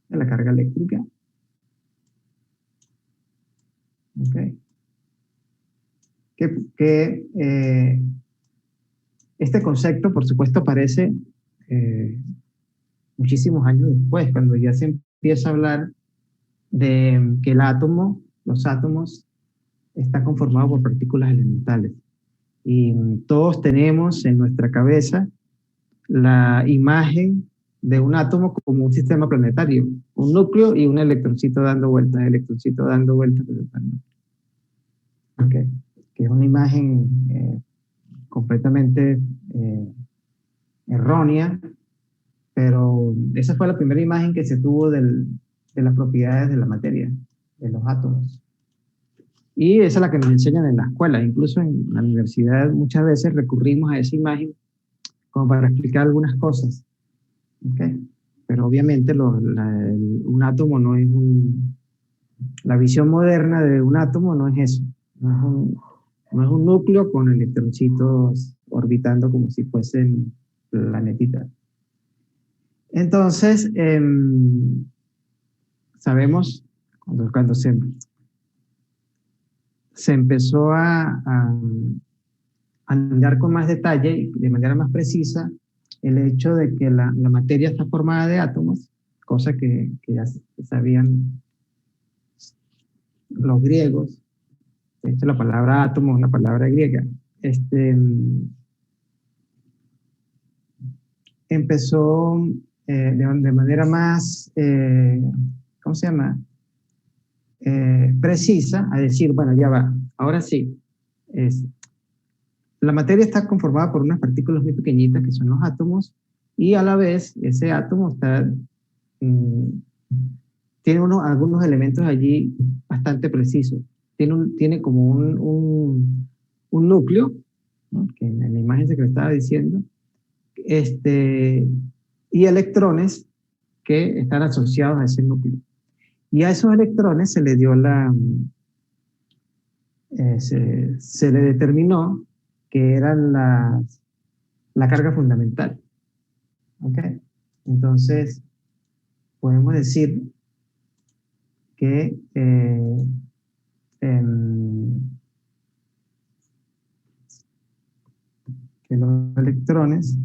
De la carga eléctrica. Okay. Este concepto, por supuesto, aparece muchísimos años después, cuando ya se empieza a hablar de que el átomo, los átomos, está conformado por partículas elementales. Y todos tenemos en nuestra cabeza la imagen de un átomo como un sistema planetario, un núcleo y un electroncito dando vueltas, Okay. Que es una imagen completamente errónea, pero esa fue la primera imagen que se tuvo de las propiedades de la materia, de los átomos. Y esa es la que nos enseñan en la escuela, incluso en la universidad muchas veces recurrimos a esa imagen como para explicar algunas cosas. ¿Okay? Pero obviamente un átomo no es la visión moderna de un átomo no es eso, no es un núcleo con electroncitos orbitando como si fuesen planetitas. Entonces, sabemos cuando se empezó a a mirar con más detalle y de manera más precisa el hecho de que la materia está formada de átomos, cosa que ya sabían los griegos. De hecho, la palabra átomo es una palabra griega. Empezó de manera más, ¿cómo se llama? Precisa a decir, bueno, ya va, ahora sí, la materia está conformada por unas partículas muy pequeñitas que son los átomos, y a la vez ese átomo está, tiene algunos elementos allí bastante precisos. Tiene como un núcleo, ¿no? Que en la imagen que le estaba diciendo, y electrones que están asociados a ese núcleo. Y a esos electrones se le dio se le determinó que eran la carga fundamental. ¿Ok? Entonces, podemos decir que los electrones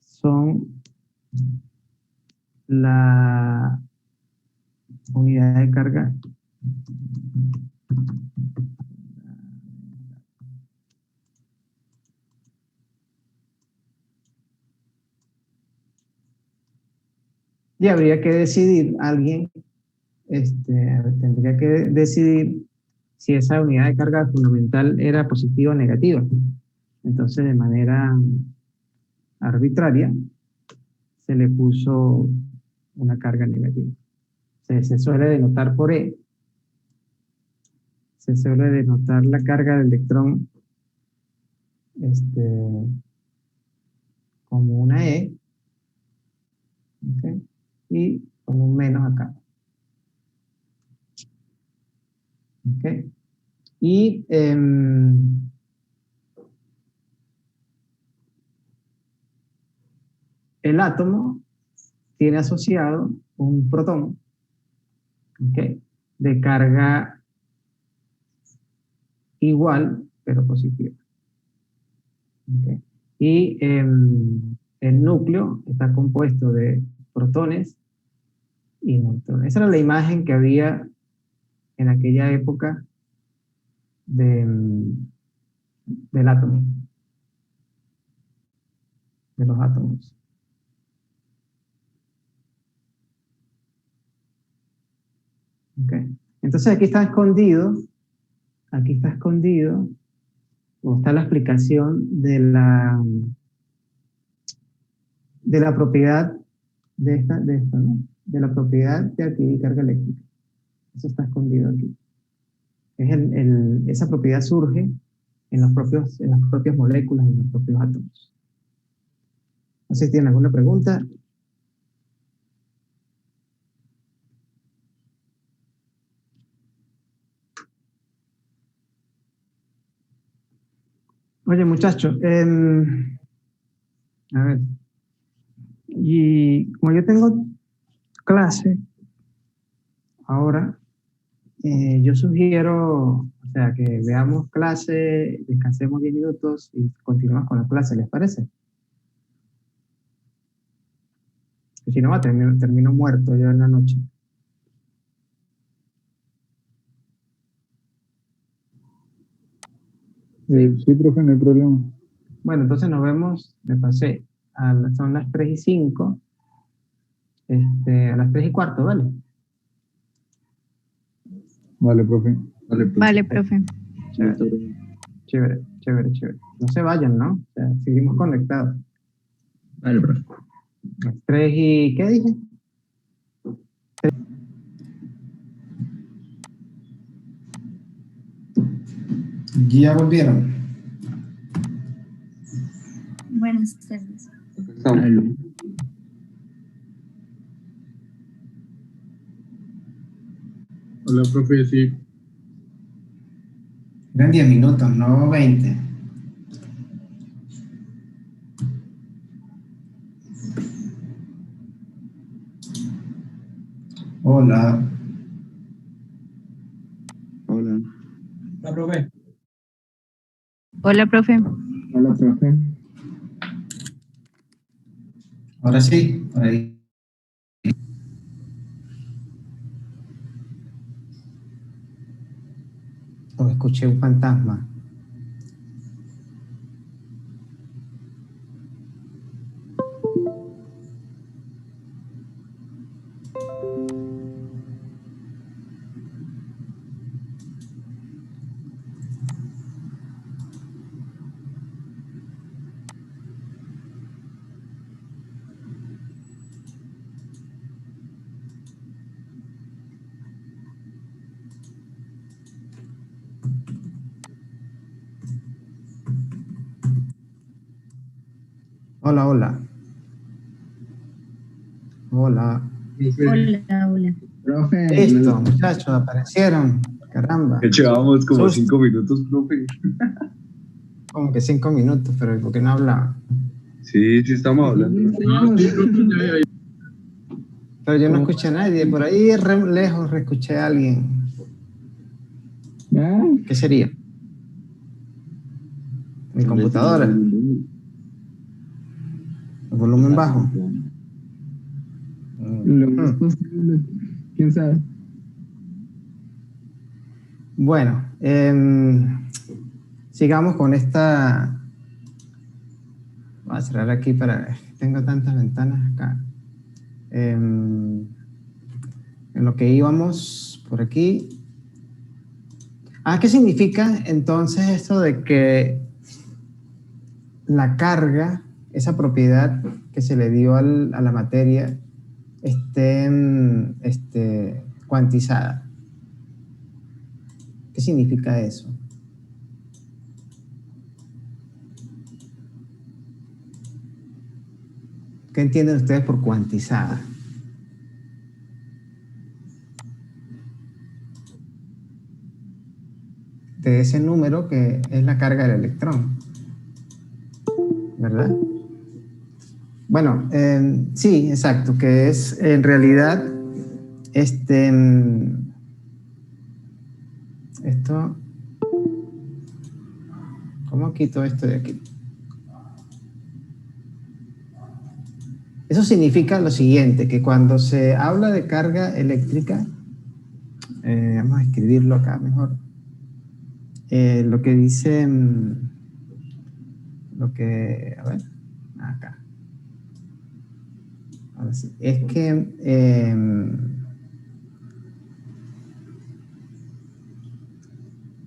son la unidad de carga y habría que decidir, alguien tendría que decidir si esa unidad de carga fundamental era positiva o negativa. Entonces, de manera arbitraria, se le puso una carga negativa. Se suele denotar por E. Se suele denotar la carga del electrón como una E, ¿okay? Y con un menos acá. ¿Okay? Y el átomo tiene asociado un protón, ¿okay? De carga igual, pero positiva. ¿Okay? Y el núcleo está compuesto de protones y neutrones. Esa era la imagen que había en aquella época del átomo, de los átomos. Okay. Entonces aquí está escondido, o está la explicación de la propiedad de esta, ¿no? De la propiedad de adquirir carga eléctrica. Eso está escondido aquí. Esa propiedad surge en las propias moléculas, en los propios átomos. No sé si tienen alguna pregunta. Oye, muchachos, a ver, y como yo tengo clase ahora, yo sugiero, o sea, que veamos clase, descansemos 10 minutos y continuamos con la clase, ¿les parece? Que si no, termino muerto yo en la noche. Sí, profe, no hay problema. Bueno, entonces nos vemos, me pasé, son las 3:05, a las 3:15, ¿vale? Vale, profe. Vale, profe. Chévere. No se vayan, ¿no? O sea, seguimos conectados. Vale, profe. Las 3 y... ¿qué dije? Ya volvieron. Buenas tardes. Aló. Hola, profe, sí. Eran 10 minutos, no 20. Hola. Hola. La profe. Hola, profe. Hola, profe. Ahora sí, por ahí. O escuché un fantasma. Hola, hola. Hola. Hola, hola. Profe, Listo, muchachos, aparecieron. Caramba. Que llevamos como Sus- 5 minutos, profe. Como que 5 minutos, pero ¿por qué no hablaba? Sí, sí estamos hablando. Pero yo no escuché a nadie. Por ahí lejos escuché a alguien. Ah, ¿Qué sería? Mi computadora. El volumen bajo. lo más Mm. posible. ¿Quién sabe? Bueno, sigamos con esta. Voy a cerrar aquí para. Tengo tantas ventanas acá. En lo que íbamos por aquí. ¿Qué significa entonces esto de que la carga, esa propiedad que se le dio a la materia, esté cuantizada? ¿Qué significa eso? ¿Qué entienden ustedes por cuantizada? De ese número que es la carga del electrón, ¿verdad? Bueno, sí, exacto, que es en realidad esto, ¿cómo quito esto de aquí? Eso significa lo siguiente, que cuando se habla de carga eléctrica, vamos a escribirlo acá mejor, lo que dice, a ver, acá, ahora sí, es que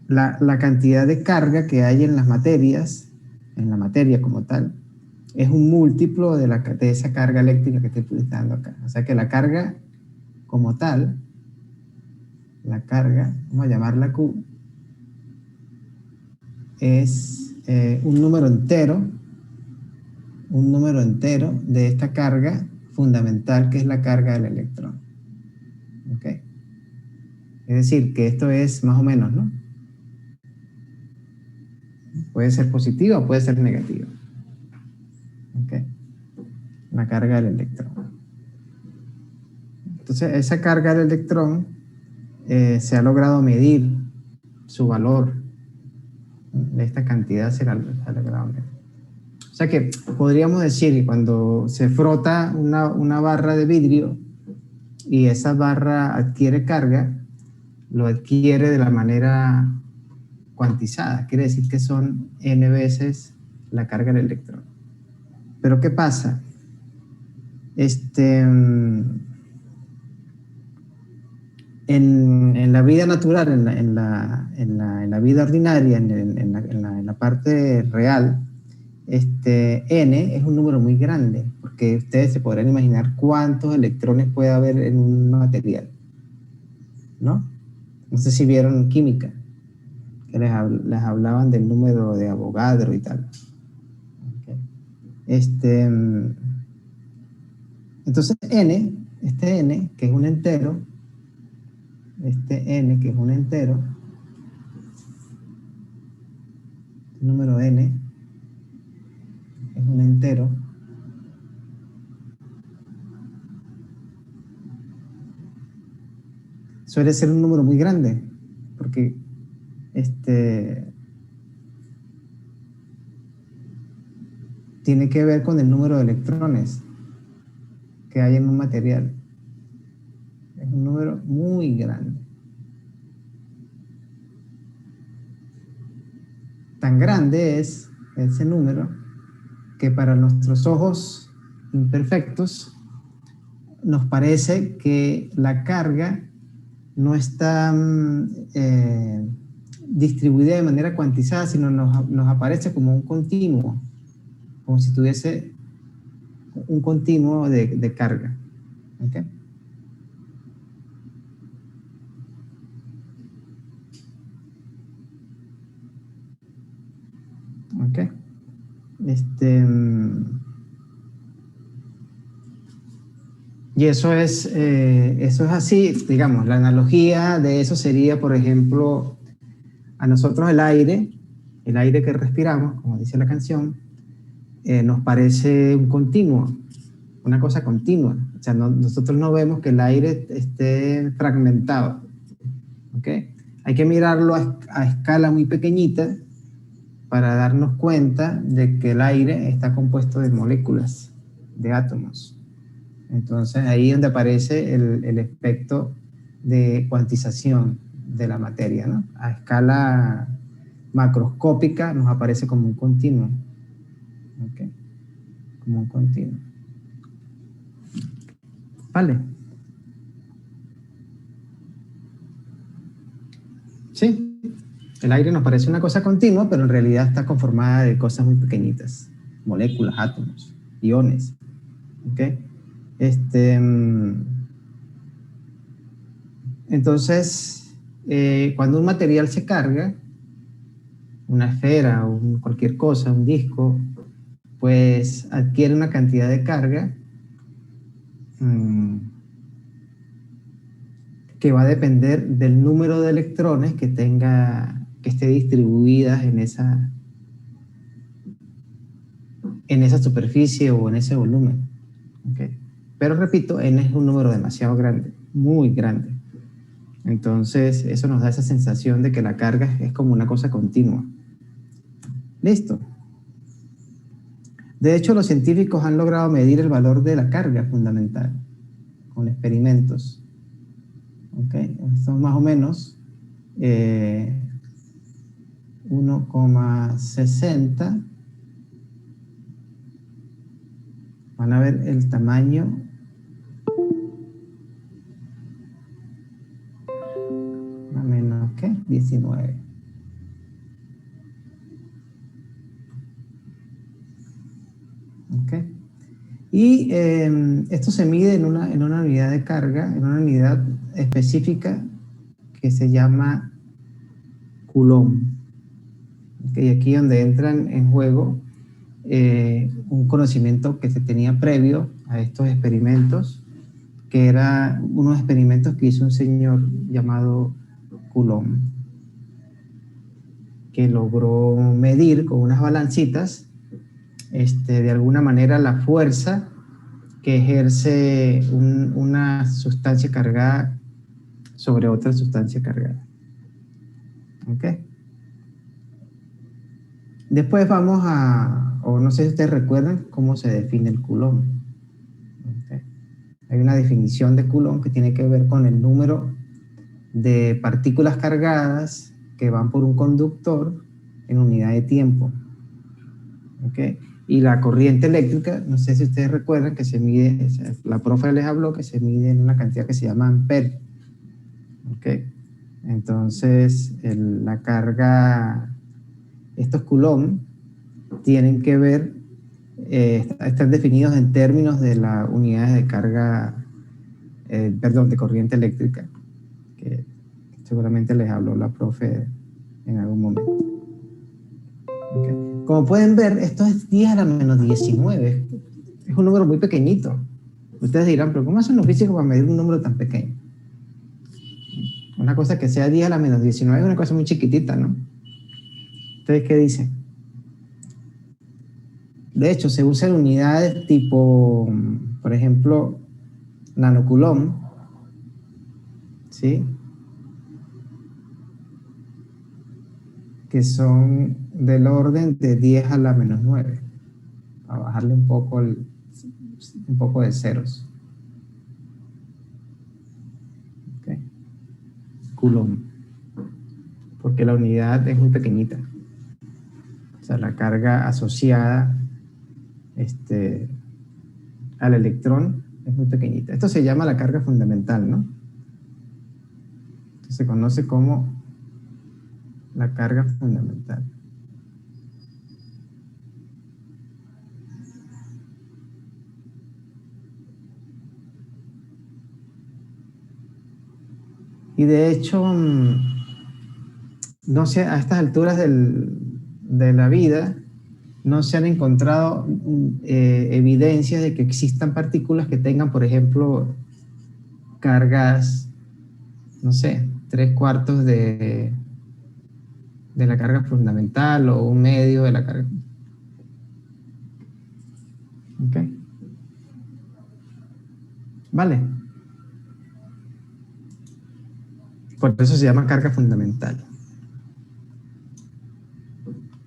la cantidad de carga que hay en las materias, en la materia como tal, es un múltiplo de esa carga eléctrica que estoy utilizando acá. O sea que la carga como tal, la carga, vamos a llamarla Q, es un número entero de esta carga fundamental que es la carga del electrón. ¿Ok? Es decir, que esto es más o menos, ¿no? Puede ser positiva o puede ser negativa. ¿Ok? La carga del electrón. Entonces, esa carga del electrón se ha logrado medir su valor. De esta cantidad se ha logrado medir. O sea que podríamos decir que cuando se frota una barra de vidrio y esa barra adquiere carga, lo adquiere de la manera cuantizada. Quiere decir que son n veces la carga del electrón. Pero ¿qué pasa? En la vida natural, en la vida ordinaria, en la parte real, n es un número muy grande, porque ustedes se podrán imaginar cuántos electrones puede haber en un material, ¿no? No sé si vieron química, que les hablaban del número de Avogadro y tal. Okay. Entonces n, que es un entero, n, que es un entero, el número n es un entero, suele ser un número muy grande, porque tiene que ver con el número de electrones que hay en un material. Es un número muy grande. Tan grande es ese número que para nuestros ojos imperfectos nos parece que la carga no está distribuida de manera cuantizada, sino nos aparece como un continuo, como si tuviese un continuo de carga. ¿Okay? Ok. Y eso es así, digamos, la analogía de eso sería, por ejemplo, a nosotros el aire que respiramos, como dice la canción, nos parece un continuo, una cosa continua. O sea, nosotros no vemos que el aire esté fragmentado. ¿Ok? Hay que mirarlo a escala muy pequeñita para darnos cuenta de que el aire está compuesto de moléculas, de átomos. Entonces ahí es donde aparece el efecto de cuantización de la materia, ¿no? A escala macroscópica nos aparece como un continuo. ¿Okay? Como un continuo. ¿Vale? Sí, el aire nos parece una cosa continua, pero en realidad está conformada de cosas muy pequeñitas, moléculas, átomos, iones. ¿Ok? Entonces, cuando un material se carga, una esfera o cualquier cosa, un disco, pues adquiere una cantidad de carga que va a depender del número de electrones que esté distribuidas en esa superficie o en ese volumen. ¿Okay? Pero repito, n es un número demasiado grande, muy grande. Entonces, eso nos da esa sensación de que la carga es como una cosa continua. Listo. De hecho, los científicos han logrado medir el valor de la carga fundamental con experimentos. ¿Okay? Esto es más o menos 1,60. Van a ver el tamaño. A menos que 19. ¿Okay? Y esto se mide en una unidad de carga, en una unidad específica que se llama Coulomb. ¿Okay? Y aquí donde entran en juego un conocimiento que se tenía previo a estos experimentos, que era unos experimentos que hizo un señor llamado Coulomb, que logró medir con unas balancitas de alguna manera la fuerza que ejerce una sustancia cargada sobre otra sustancia cargada. ¿Ok? Después vamos o no sé si ustedes recuerdan cómo se define el Coulomb. ¿Okay? Hay una definición de Coulomb que tiene que ver con el número de partículas cargadas que van por un conductor en unidad de tiempo. ¿Okay? Y la corriente eléctrica, no sé si ustedes recuerdan que se mide, la profe les habló que se mide en una cantidad que se llama ampere. ¿Okay? Entonces, la carga, estos Coulomb tienen que ver, están definidos en términos de las unidades de carga, de corriente eléctrica, que seguramente les habló la profe en algún momento. ¿Okay? Como pueden ver, esto es 10 a la menos 19. Es un número muy pequeñito. Ustedes dirán, pero ¿cómo hacen los físicos para medir un número tan pequeño? Una cosa que sea 10 a la menos 19 es una cosa muy chiquitita, ¿no? ¿Ustedes qué dicen? De hecho, se usan unidades tipo, por ejemplo, nanocoulomb, ¿sí? que son del orden de 10 a la menos 9, a bajarle un poco, un poco de ceros. Okay. Coulomb, porque la unidad es muy pequeñita. O sea, la carga asociada al electrón es muy pequeñita. Esto se llama la carga fundamental, ¿no? Esto se conoce como la carga fundamental. Y de hecho, no sé, a estas alturas de la vida, no se han encontrado evidencias de que existan partículas que tengan, por ejemplo, cargas, no sé, 3/4 de la carga fundamental o 1/2 de la carga. ¿Ok? Vale. Por eso se llama carga fundamental.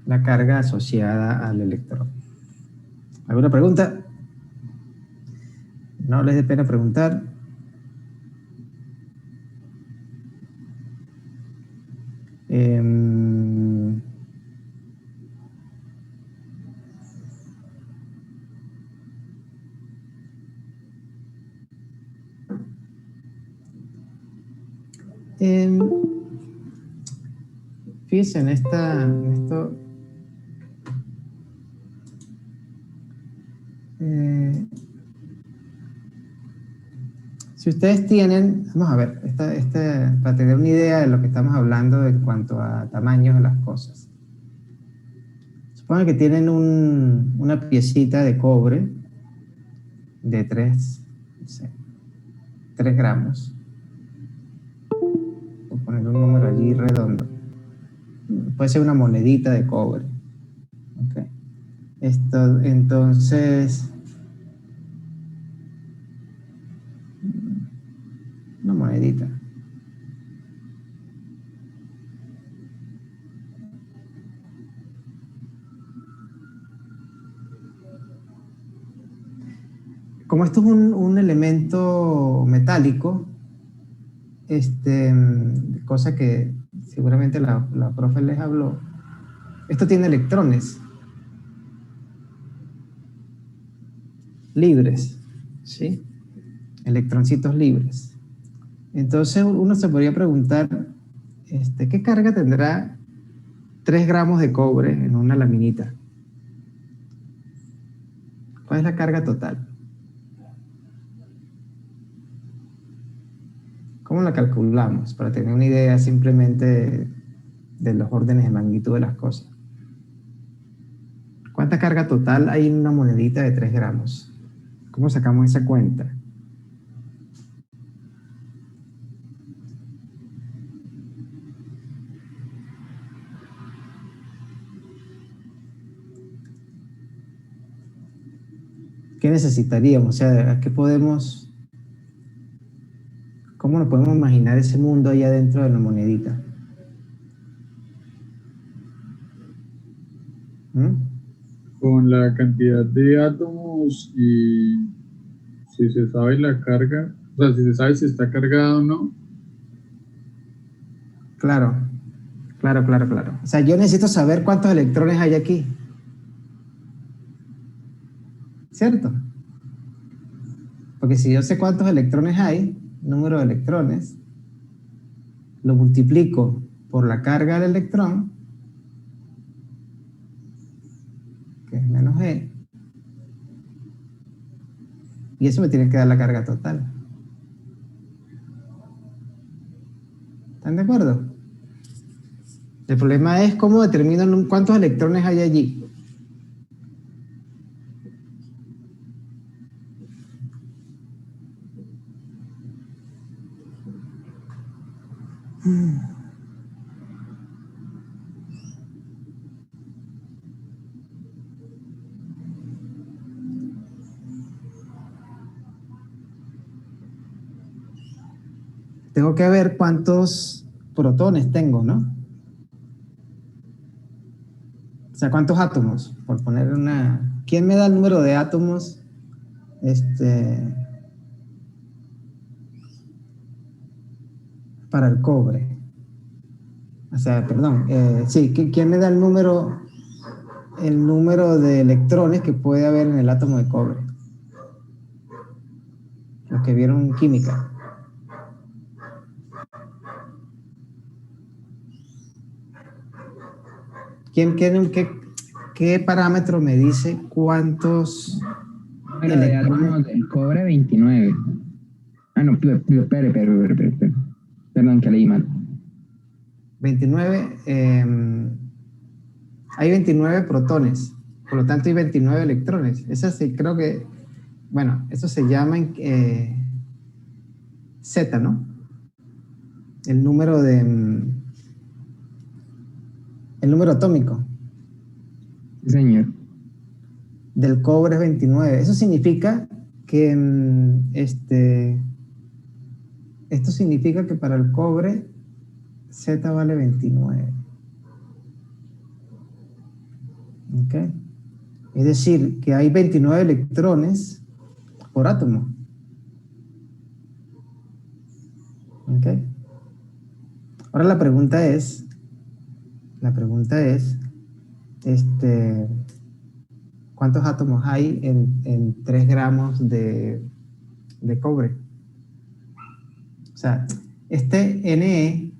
La carga asociada al electrón. ¿Alguna pregunta? No les dé pena preguntar. Fíjense en esto. Si ustedes tienen, vamos a ver, para tener una idea de lo que estamos hablando en cuanto a tamaños de las cosas. Supongan que tienen una piecita de cobre de 3 gramos. Voy a poner un número allí redondo. Puede ser una monedita de cobre. Okay. Entonces, una monedita. Como esto es un elemento metálico, cosa que seguramente la profe les habló, esto tiene electrones libres, ¿sí? Electroncitos libres. Entonces uno se podría preguntar, ¿qué carga tendrá 3 gramos de cobre en una laminita? ¿Cuál es la carga total? ¿Cómo la calculamos? Para tener una idea simplemente de los órdenes de magnitud de las cosas. ¿Cuánta carga total hay en una monedita de 3 gramos? ¿Cómo sacamos esa cuenta? ¿Qué necesitaríamos? O sea, ¿cómo nos podemos imaginar ese mundo ahí adentro de la monedita? Con la cantidad de átomos y si se sabe la carga, o sea, si se sabe si está cargado o no. Claro. O sea, yo necesito saber cuántos electrones hay aquí. ¿Cierto? Porque si yo sé cuántos electrones hay, número de electrones, lo multiplico por la carga del electrón, que es menos E, y eso me tiene que dar la carga total. ¿Están de acuerdo? El problema es cómo determinan cuántos electrones hay allí. Tengo que ver cuántos protones tengo, ¿no? sea, ¿cuántos átomos? Por poner una... ¿Quién me da el número de átomos? Para el cobre. O sea, perdón. Sí, ¿quién me da el número de electrones que puede haber en el átomo de cobre? Los que vieron química. ¿Qué parámetro me dice cuántos Número de átomos del cobre, 29. Ah, no, espere. Perdón, que leí mal. 29, hay 29 protones, por lo tanto hay 29 electrones. Eso sí, creo que, bueno, eso se llama Z, ¿no? El número atómico. Sí, señor. Del cobre es 29. Eso significa que esto significa que para el cobre Z vale 29. ¿Ok? Es decir, que hay 29 electrones por átomo. ¿Ok? Ahora la pregunta es, ¿cuántos átomos hay en 3 gramos de cobre? O sea, este Ne,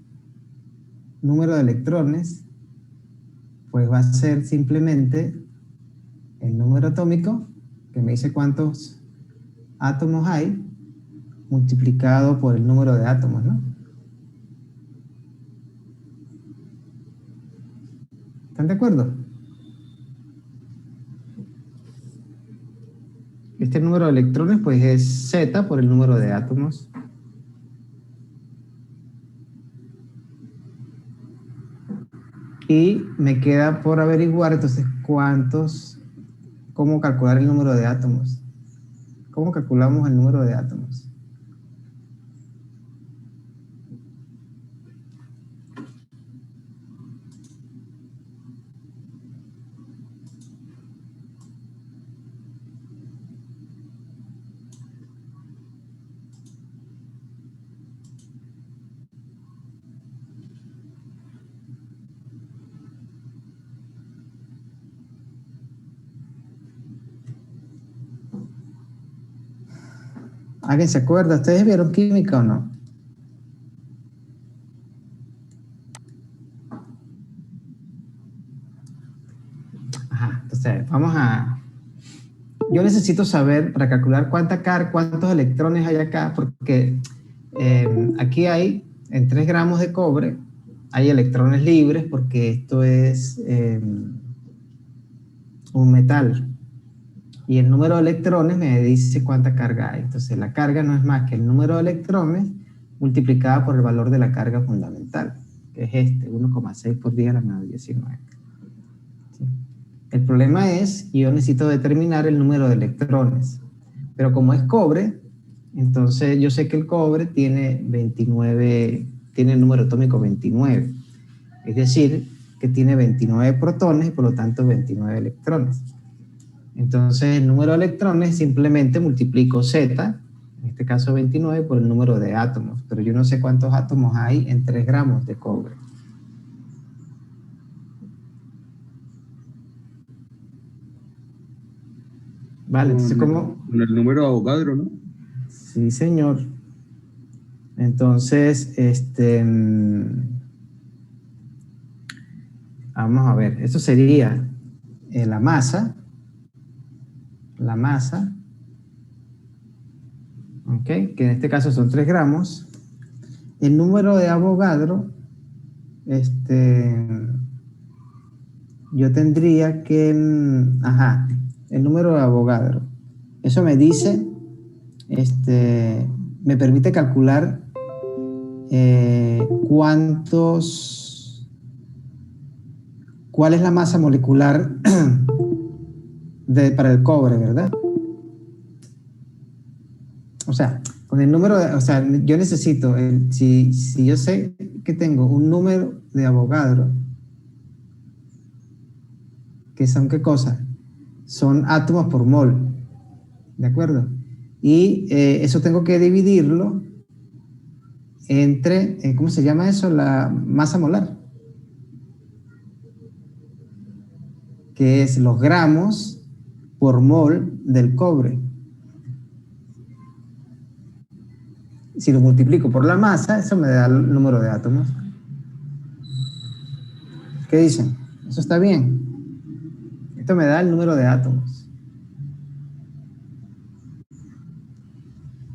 número de electrones, pues va a ser simplemente el número atómico, que me dice cuántos átomos hay, multiplicado por el número de átomos, ¿no? ¿Están de acuerdo? Este número de electrones, pues es Z por el número de átomos. Y me queda por averiguar entonces cómo calcular el número de átomos. ¿Cómo calculamos el número de átomos? ¿Alguien se acuerda? ¿Ustedes vieron química o no? Ajá, entonces yo necesito saber para calcular cuántos electrones hay acá, porque aquí hay, en 3 gramos de cobre, hay electrones libres, porque esto es un metal. Y el número de electrones me dice cuánta carga hay. Entonces la carga no es más que el número de electrones multiplicada por el valor de la carga fundamental, que es 1,6 por 10 a la menor 19. ¿Sí? El problema es que yo necesito determinar el número de electrones. Pero como es cobre, entonces yo sé que el cobre tiene 29, tiene el número atómico 29. Es decir, que tiene 29 protones y por lo tanto 29 electrones. Entonces el número de electrones simplemente multiplico Z, en este caso 29, por el número de átomos, pero yo no sé cuántos átomos hay en 3 gramos de cobre. Vale, entonces ¿cómo? Con el número de Avogadro, ¿no? Sí, señor. Entonces, vamos a ver, eso sería la masa, ¿ok? Que en este caso son 3 gramos. El número de Avogadro, yo tendría que, el número de Avogadro. Eso me dice, me permite calcular cuál es la masa molecular para el cobre, ¿verdad? O sea, con el número yo necesito, si yo sé que tengo un número de Avogadro que son ¿qué cosa? Son átomos por mol, ¿de acuerdo? Y eso tengo que dividirlo entre, ¿cómo se llama eso? La masa molar, que es los gramos por mol del cobre. Si lo multiplico por la masa, eso me da el número de átomos. ¿Qué dicen? ¿Eso está bien? Esto me da el número de átomos.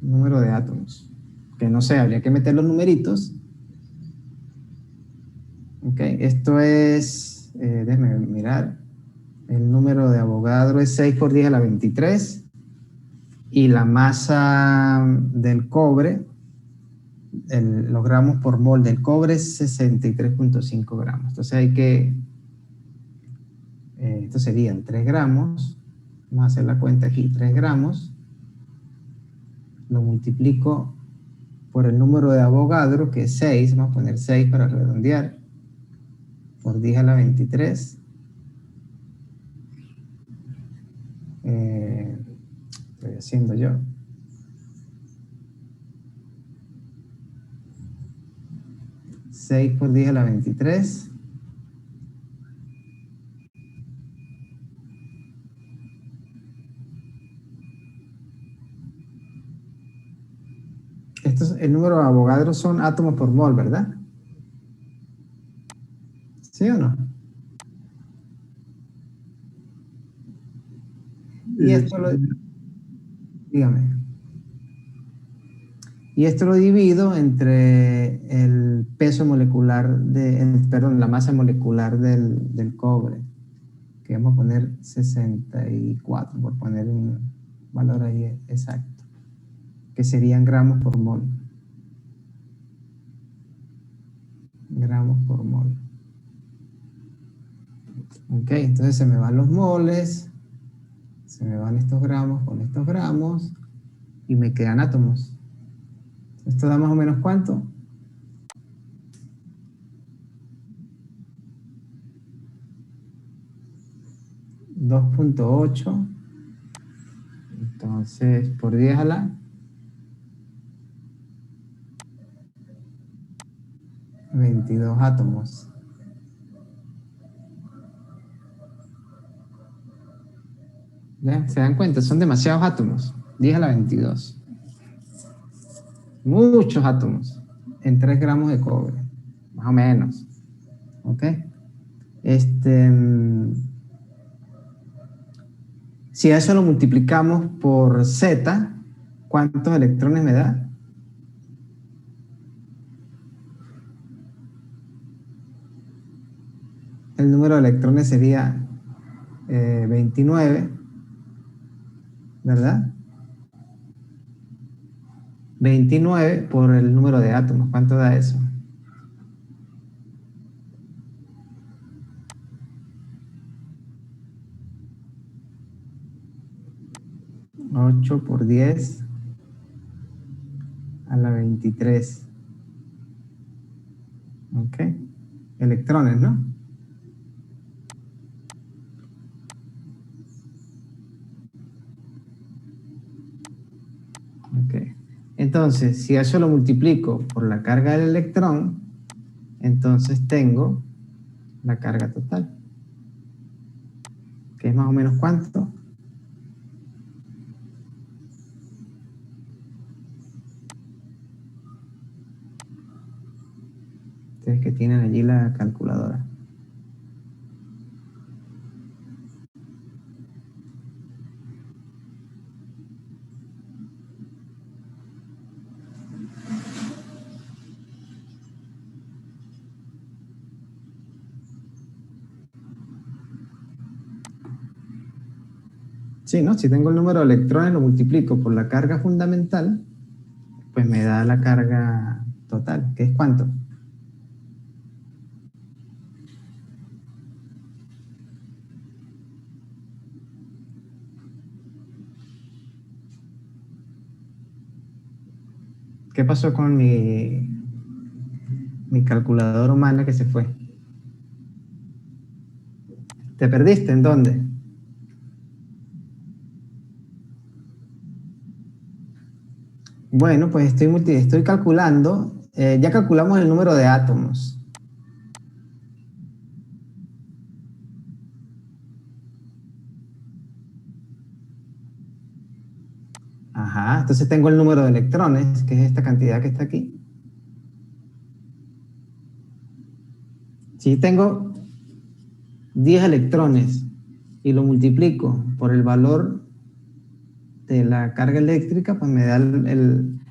Número de átomos. Que no sé, habría que meter los numeritos. Ok, esto es, déjenme mirar. El número de Avogadro es 6 por 10 a la 23. Y la masa del cobre, los gramos por mol del cobre es 63.5 gramos. Entonces hay que, esto serían 3 gramos. Vamos a hacer la cuenta aquí, 3 gramos. Lo multiplico por el número de Avogadro, que es 6. Vamos a poner 6 para redondear. Por 10 a la 23. Estoy haciendo yo. ¿6 por 10 a la 23? El número de Avogadro son átomos por mol, ¿verdad? ¿Sí o no? Y esto lo... Dígame. Y esto lo divido entre el peso molecular, perdón, la masa molecular del cobre, que vamos a poner 64, por poner un valor ahí exacto, que serían gramos por mol. Gramos por mol. Ok, entonces se me van los moles, se me van estos gramos con estos gramos, y me quedan átomos. ¿Esto da más o menos cuánto? $2.8. Entonces, por 10 a la 22 átomos. ¿Ya? ¿Se dan cuenta? Son demasiados átomos. 10 a la 22. Muchos átomos en 3 gramos de cobre, más o menos. ¿Ok? Si a eso lo multiplicamos por Z, ¿cuántos electrones me da? El número de electrones sería 29, ¿verdad? 29 por el número de átomos. ¿Cuánto da eso? ¿8 por 10 a la 23? Ok. Electrones, ¿no? Ok. Entonces, si eso lo multiplico por la carga del electrón, entonces tengo la carga total. ¿Que es más o menos cuánto? Ustedes que tienen allí la calculadora. Sí, ¿no? Si tengo el número de electrones, lo multiplico por la carga fundamental, pues me da la carga total, que es ¿cuánto? ¿Qué pasó con mi calculadora humana que se fue? ¿Te perdiste? ¿En dónde? Bueno, pues estoy calculando. Ya calculamos el número de átomos. Ajá, entonces tengo el número de electrones, que es esta cantidad que está aquí. Si tengo 10 electrones y lo multiplico por el valor de la carga eléctrica, pues me da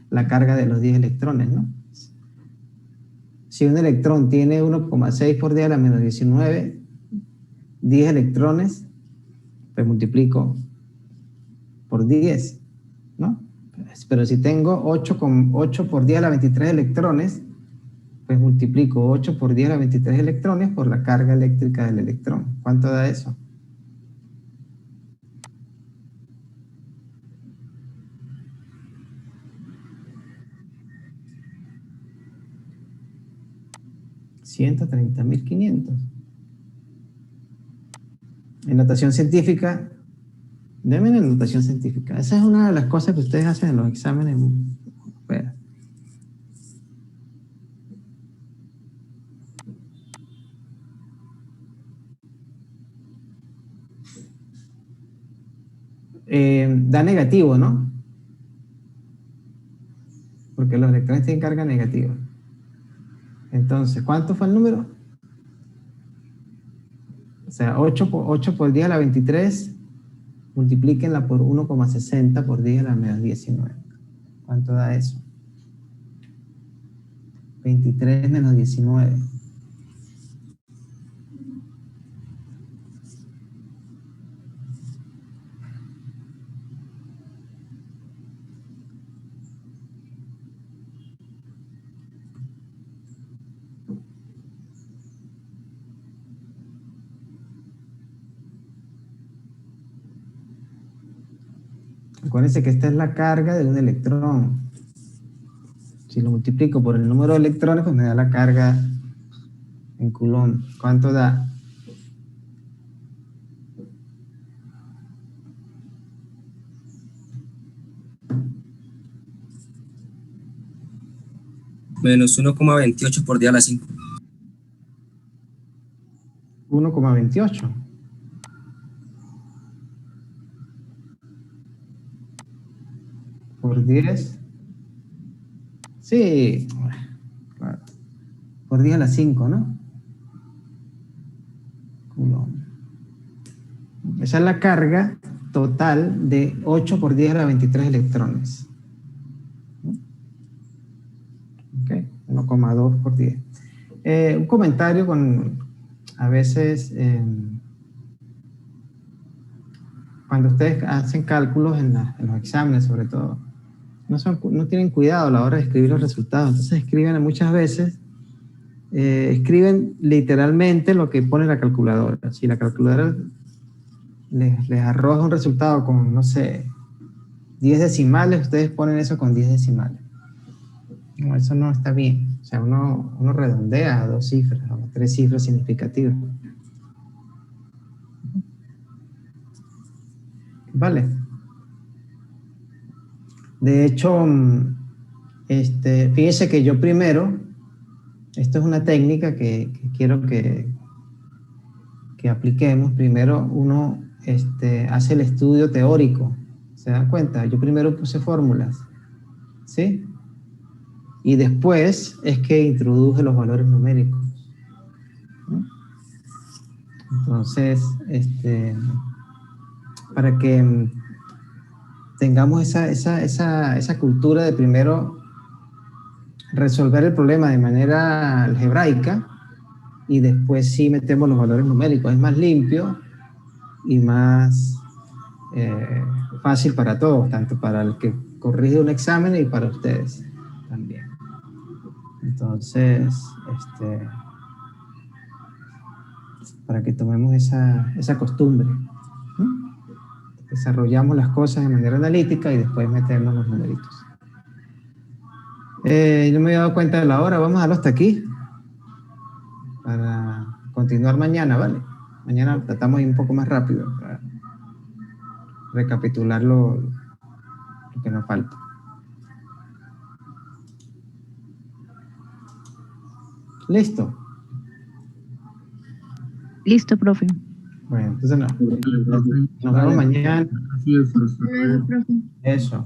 la carga de los 10 electrones, ¿no? Si un electrón tiene 1,6 por 10 a la menos 19, 10 electrones, pues multiplico por 10, ¿no? Pero si tengo 8 por 10 a la 23 electrones, pues multiplico 8 por 10 a la 23 electrones por la carga eléctrica del electrón. ¿Cuánto da eso? $130.500. En notación científica, denme la notación científica. Esa es una de las cosas que ustedes hacen en los exámenes. Bueno. Da negativo, ¿no? Porque los electrones tienen carga negativa. Entonces, ¿cuánto fue el número? O sea, 8 por 10 a la 23, multiplíquenla por 1,60 por 10 a la menos 19. ¿Cuánto da eso? 23 menos 19. Acuérdense que esta es la carga de un electrón. Si lo multiplico por el número de electrones, pues me da la carga en Coulomb. ¿Cuánto da? Menos 1,28 por 10 a la 5. 1,28. Por 10. Sí, claro. Por 10 a la 5, ¿no? Coulomb. Esa es la carga total de 8 por 10 a la 23 electrones. Ok, 1,2 por 10. Un comentario a veces, cuando ustedes hacen cálculos en los exámenes, sobre todo, no tienen cuidado a la hora de escribir los resultados. Entonces escriben muchas veces, escriben literalmente lo que pone la calculadora. Si la calculadora les arroja un resultado con, no sé, 10 decimales, ustedes ponen eso con 10 decimales. No, eso no está bien. O sea, uno redondea a 2 cifras o 3 cifras significativas. Vale. De hecho, fíjense que yo primero, esto es una técnica que quiero que apliquemos. Primero uno hace el estudio teórico. ¿Se dan cuenta? Yo primero puse fórmulas, ¿sí? Y después es que introduje los valores numéricos, ¿no? Entonces, para que tengamos esa cultura de primero resolver el problema de manera algebraica y después sí metemos los valores numéricos. Es más limpio y más fácil para todos, tanto para el que corrige un examen y para ustedes también. Entonces, para que tomemos esa costumbre, ¿no? Desarrollamos las cosas de manera analítica y después metemos los numeritos. Yo me he dado cuenta de la hora, vamos a dejarlo hasta aquí para continuar mañana, ¿vale? Mañana tratamos de ir un poco más rápido para recapitular lo que nos falta. ¿Listo? Listo, profe. Bueno, entonces nos Vale, profe. vemos mañana. Así es, hasta luego. Profe. Eso.